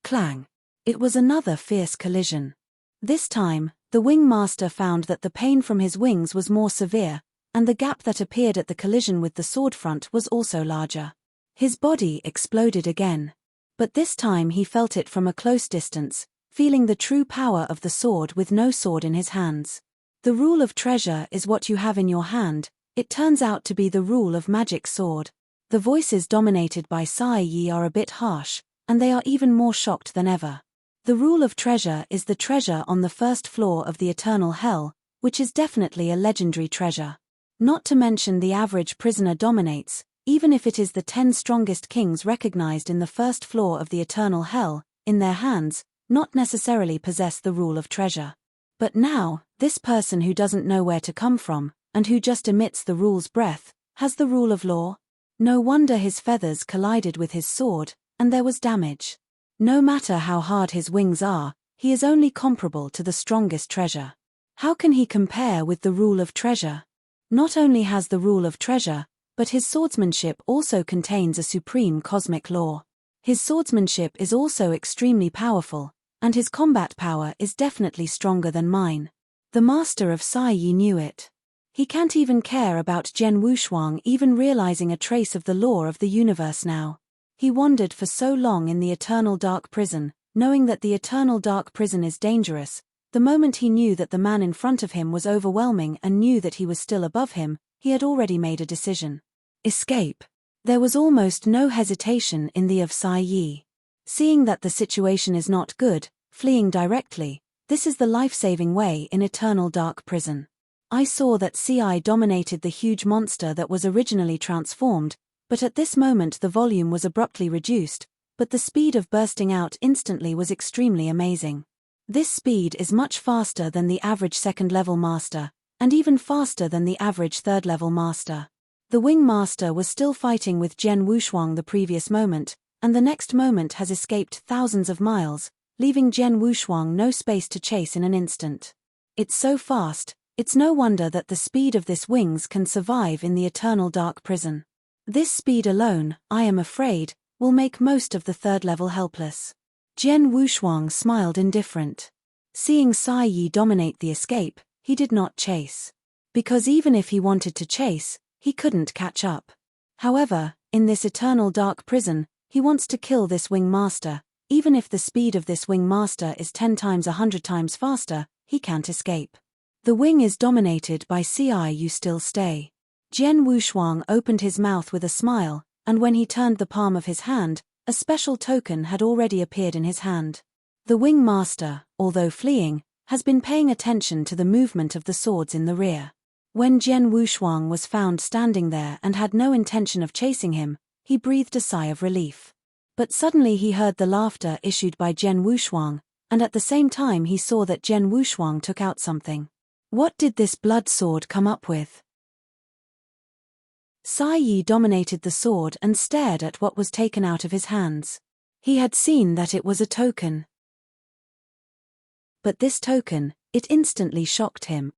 Clang! It was another fierce collision. This time, the wing master found that the pain from his wings was more severe, and the gap that appeared at the collision with the sword front was also larger. His body exploded again. But this time he felt it from a close distance, feeling the true power of the sword with no sword in his hands. The rule of treasure is what you have in your hand. It turns out to be the rule of magic sword. The voices dominated by Sai Yi are a bit harsh, and they are even more shocked than ever. The rule of treasure is the treasure on the first floor of the eternal hell, which is definitely a legendary treasure. Not to mention the average prisoner dominates, even if it is the 10 strongest kings recognized in the first floor of the eternal hell, in their hands, not necessarily possess the rule of treasure. But now, this person who doesn't know where to come from, and who just emits the rule's breath, has the rule of law. No wonder his feathers collided with his sword, and there was damage. No matter how hard his wings are, he is only comparable to the strongest treasure. How can he compare with the rule of treasure? Not only has the rule of treasure, but his swordsmanship also contains a supreme cosmic law. His swordsmanship is also extremely powerful, and his combat power is definitely stronger than mine. The master of Sai Yi knew it. He can't even care about Jian Wushuang even realizing a trace of the law of the universe now. He wandered for so long in the eternal dark prison, knowing that the eternal dark prison is dangerous. The moment he knew that the man in front of him was overwhelming and knew that he was still above him, he had already made a decision. Escape. There was almost no hesitation in the of Sai Yi. Seeing that the situation is not good, fleeing directly, this is the life-saving way in eternal dark prison. I saw that Ci dominated the huge monster that was originally transformed, but at this moment the volume was abruptly reduced, but the speed of bursting out instantly was extremely amazing. This speed is much faster than the average second-level master, and even faster than the average third-level master. The Wing Master was still fighting with Jian Wushuang the previous moment, and the next moment has escaped thousands of miles, leaving Jian Wushuang no space to chase in an instant. It's so fast, it's no wonder that the speed of this wings can survive in the eternal dark prison. This speed alone, I am afraid, will make most of the third level helpless. Jian Wushuang smiled indifferent. Seeing Sai Yi dominate the escape, he did not chase. Because even if he wanted to chase, he couldn't catch up. However, in this eternal dark prison, he wants to kill this Wing Master. Even if the speed of this Wing Master is 10 times 100 times faster, he can't escape. The wing is dominated by Ci you still stay. Jian Wushuang opened his mouth with a smile, and when he turned the palm of his hand, a special token had already appeared in his hand. The Wing Master, although fleeing, has been paying attention to the movement of the swords in the rear. When Jian Wushuang was found standing there and had no intention of chasing him, he breathed a sigh of relief. But suddenly he heard the laughter issued by Jian Wushuang, and at the same time he saw that Jian Wushuang took out something. What did this blood sword come up with? Sai Yi dominated the sword and stared at what was taken out of his hands. He had seen that it was a token. But this token, it instantly shocked him.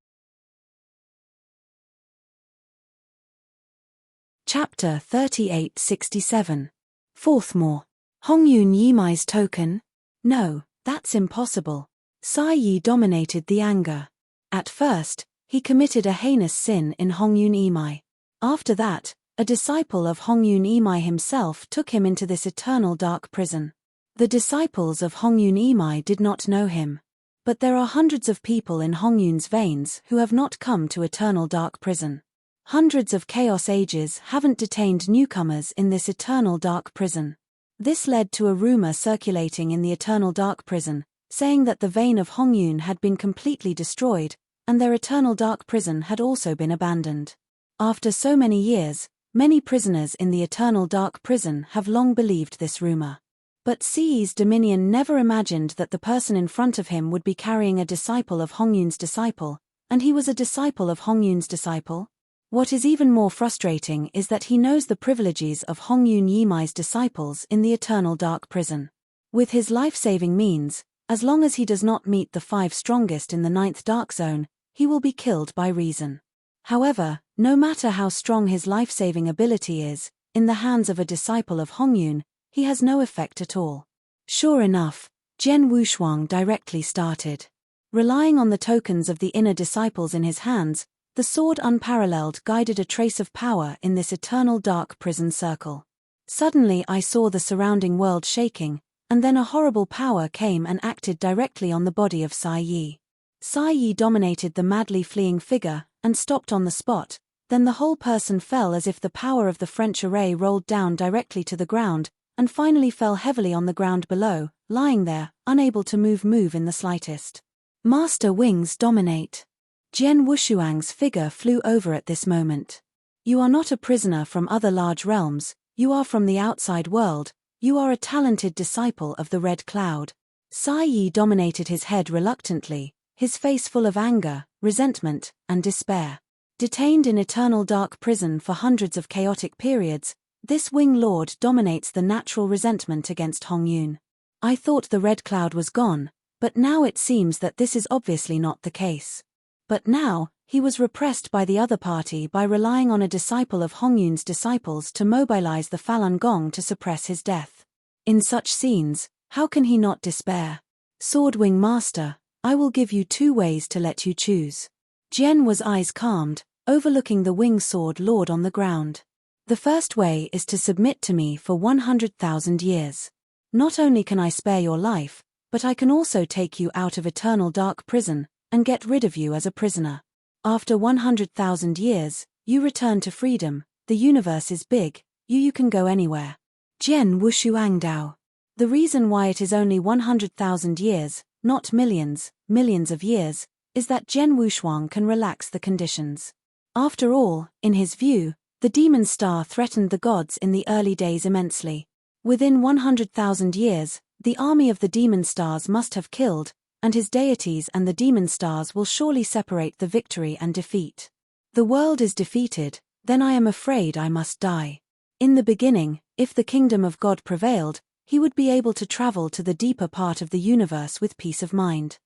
Chapter 3867. Fourthmore. Hongyun Yimai's token? No, that's impossible. Sai Yi dominated the anger. At first, he committed a heinous sin in Hongyun Yimai. After that, a disciple of Hongyun Yimai himself took him into this eternal dark prison. The disciples of Hongyun Yimai did not know him. But there are hundreds of people in Hongyun's veins who have not come to eternal dark prison. Hundreds of chaos ages haven't detained newcomers in this eternal dark prison. This led to a rumor circulating in the eternal dark prison, saying that the vein of Hongyun had been completely destroyed, and their eternal dark prison had also been abandoned. After so many years, many prisoners in the eternal dark prison have long believed this rumor. But Ci's dominion never imagined that the person in front of him would be carrying a disciple of Hongyun's disciple, and he was a disciple of Hongyun's disciple. What is even more frustrating is that he knows the privileges of Hongyun Yimai's disciples in the eternal dark prison. With his life-saving means, as long as he does not meet the 5 strongest in the 9th dark zone, he will be killed by reason. However, no matter how strong his life-saving ability is, in the hands of a disciple of Hongyun, he has no effect at all. Sure enough, Jian Wushuang directly started. Relying on the tokens of the inner disciples in his hands, the sword unparalleled guided a trace of power in this eternal dark prison circle. Suddenly I saw the surrounding world shaking, and then a horrible power came and acted directly on the body of Sai Yi. Sai Yi dominated the madly fleeing figure, and stopped on the spot, then the whole person fell as if the power of the French array rolled down directly to the ground, and finally fell heavily on the ground below, lying there, unable to move in the slightest. Master wings dominate. Jian Wushuang's figure flew over at this moment. You are not a prisoner from other large realms, you are from the outside world, you are a talented disciple of the Red Cloud. Sai Yi dominated his head reluctantly, his face full of anger, resentment, and despair. Detained in eternal dark prison for hundreds of chaotic periods, this Wing Lord dominates the natural resentment against Hongyun. I thought the Red Cloud was gone, but now it seems that this is obviously not the case. But now, he was repressed by the other party by relying on a disciple of Hongyun's disciples to mobilize the Falun Gong to suppress his death. In such scenes, how can he not despair? Sword Wing Master, I will give you 2 ways to let you choose. Jian was eyes calmed, overlooking the Wing Sword Lord on the ground. The first way is to submit to me for 100,000 years. Not only can I spare your life, but I can also take you out of eternal dark prison, and get rid of you as a prisoner. After 100,000 years, you return to freedom, the universe is big, you can go anywhere. Jian Wushuangdao. The reason why it is only 100,000 years, not millions of years, is that Jian Wushuang can relax the conditions. After all, in his view, the demon star threatened the gods in the early days immensely. Within 100,000 years, the army of the demon stars must have killed, and his deities and the demon stars will surely separate the victory and defeat. The world is defeated, then I am afraid I must die. In the beginning, if the kingdom of God prevailed, he would be able to travel to the deeper part of the universe with peace of mind.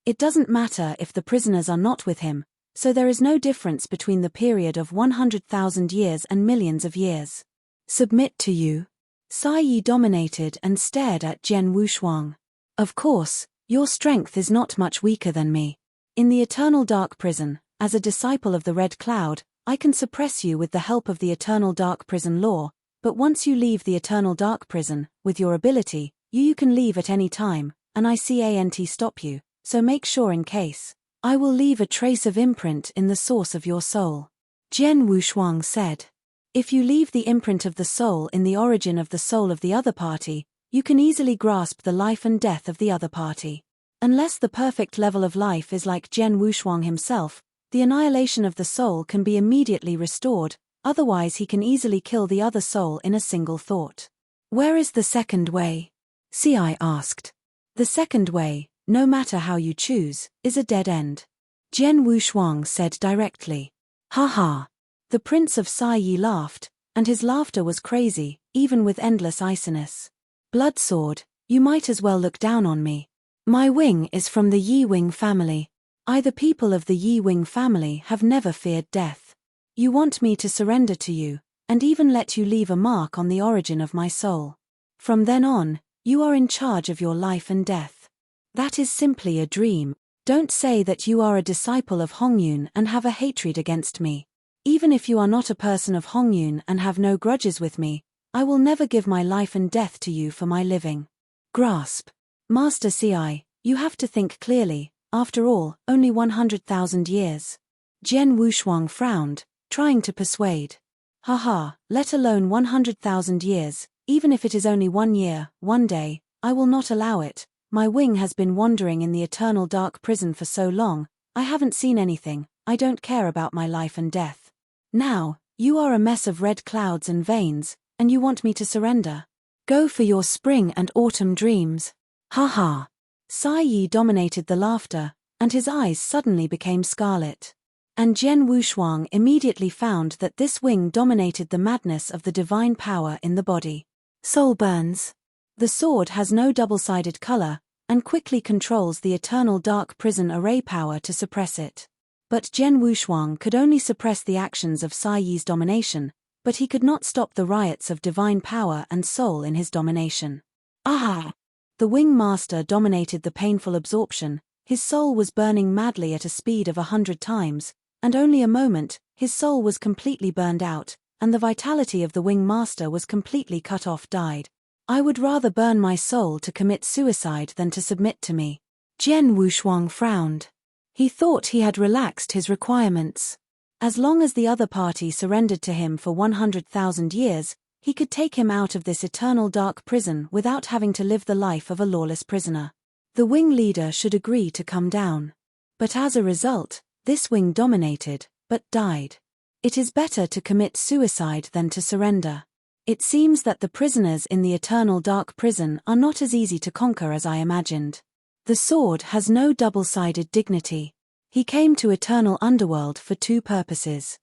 It doesn't matter if the prisoners are not with him, so there is no difference between the period of 100,000 years and millions of years. Submit to you? Sai Yi dominated and stared at Jian Wushuang. Of course, your strength is not much weaker than me. In the eternal dark prison, as a disciple of the Red Cloud, I can suppress you with the help of the eternal dark prison law, but once you leave the eternal dark prison, with your ability, you can leave at any time, and I can't stop you, so make sure in case. I will leave a trace of imprint in the source of your soul. Jian Wushuang said. If you leave the imprint of the soul in the origin of the soul of the other party, you can easily grasp the life and death of the other party. Unless the perfect level of life is like Jian Wushuang himself, the annihilation of the soul can be immediately restored, otherwise he can easily kill the other soul in a single thought. Where is the second way? Ci asked. The second way, no matter how you choose, is a dead end. Jian Wushuang said directly. Ha ha. The Prince of Sai Yi laughed, and his laughter was crazy, even with endless iciness. Bloodsword, you might as well look down on me. My wing is from the Yi Wing family. The people of the Yi Wing family have never feared death. You want me to surrender to you, and even let you leave a mark on the origin of my soul. From then on, you are in charge of your life and death. That is simply a dream. Don't say that you are a disciple of Hongyun and have a hatred against me. Even if you are not a person of Hongyun and have no grudges with me, I will never give my life and death to you for my living. Grasp. Master Ci, you have to think clearly, after all, only 100,000 years. Jian Wushuang frowned, trying to persuade. Haha, let alone 100,000 years, even if it is only 1 year, 1 day, I will not allow it. My wing has been wandering in the eternal dark prison for so long, I haven't seen anything, I don't care about my life and death. Now, you are a mess of red clouds and veins, and you want me to surrender. Go for your spring and autumn dreams. Ha ha. Sai Yi dominated the laughter, and his eyes suddenly became scarlet. And Jian Wushuang immediately found that this wing dominated the madness of the divine power in the body. Soul burns. The sword has no double-sided color, and quickly controls the eternal dark prison array power to suppress it. But Jian Wushuang could only suppress the actions of Sai Yi's domination, but he could not stop the riots of divine power and soul in his domination. Ah! The wing master dominated the painful absorption, his soul was burning madly at a speed of 100 times, and only a moment, his soul was completely burned out, and the vitality of the wing master was completely cut off died. I would rather burn my soul to commit suicide than to submit to me. Jian Wushuang frowned. He thought he had relaxed his requirements. As long as the other party surrendered to him for 100,000 years, he could take him out of this eternal dark prison without having to live the life of a lawless prisoner. The wing leader should agree to come down. But as a result, this wing dominated, but died. It is better to commit suicide than to surrender. It seems that the prisoners in the eternal dark prison are not as easy to conquer as I imagined. The sword has no double-sided dignity. He came to eternal underworld for 2 purposes.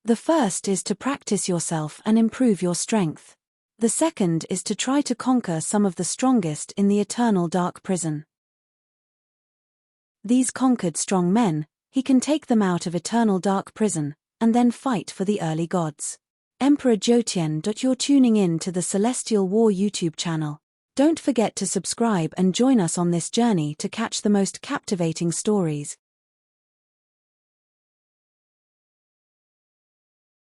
The first is to practice yourself and improve your strength. The second is to try to conquer some of the strongest in the eternal dark prison. These conquered strong men, he can take them out of eternal dark prison, and then fight for the early gods. Emperor Jotian. You're tuning in to the Celestial War YouTube channel. Don't forget to subscribe and join us on this journey to catch the most captivating stories.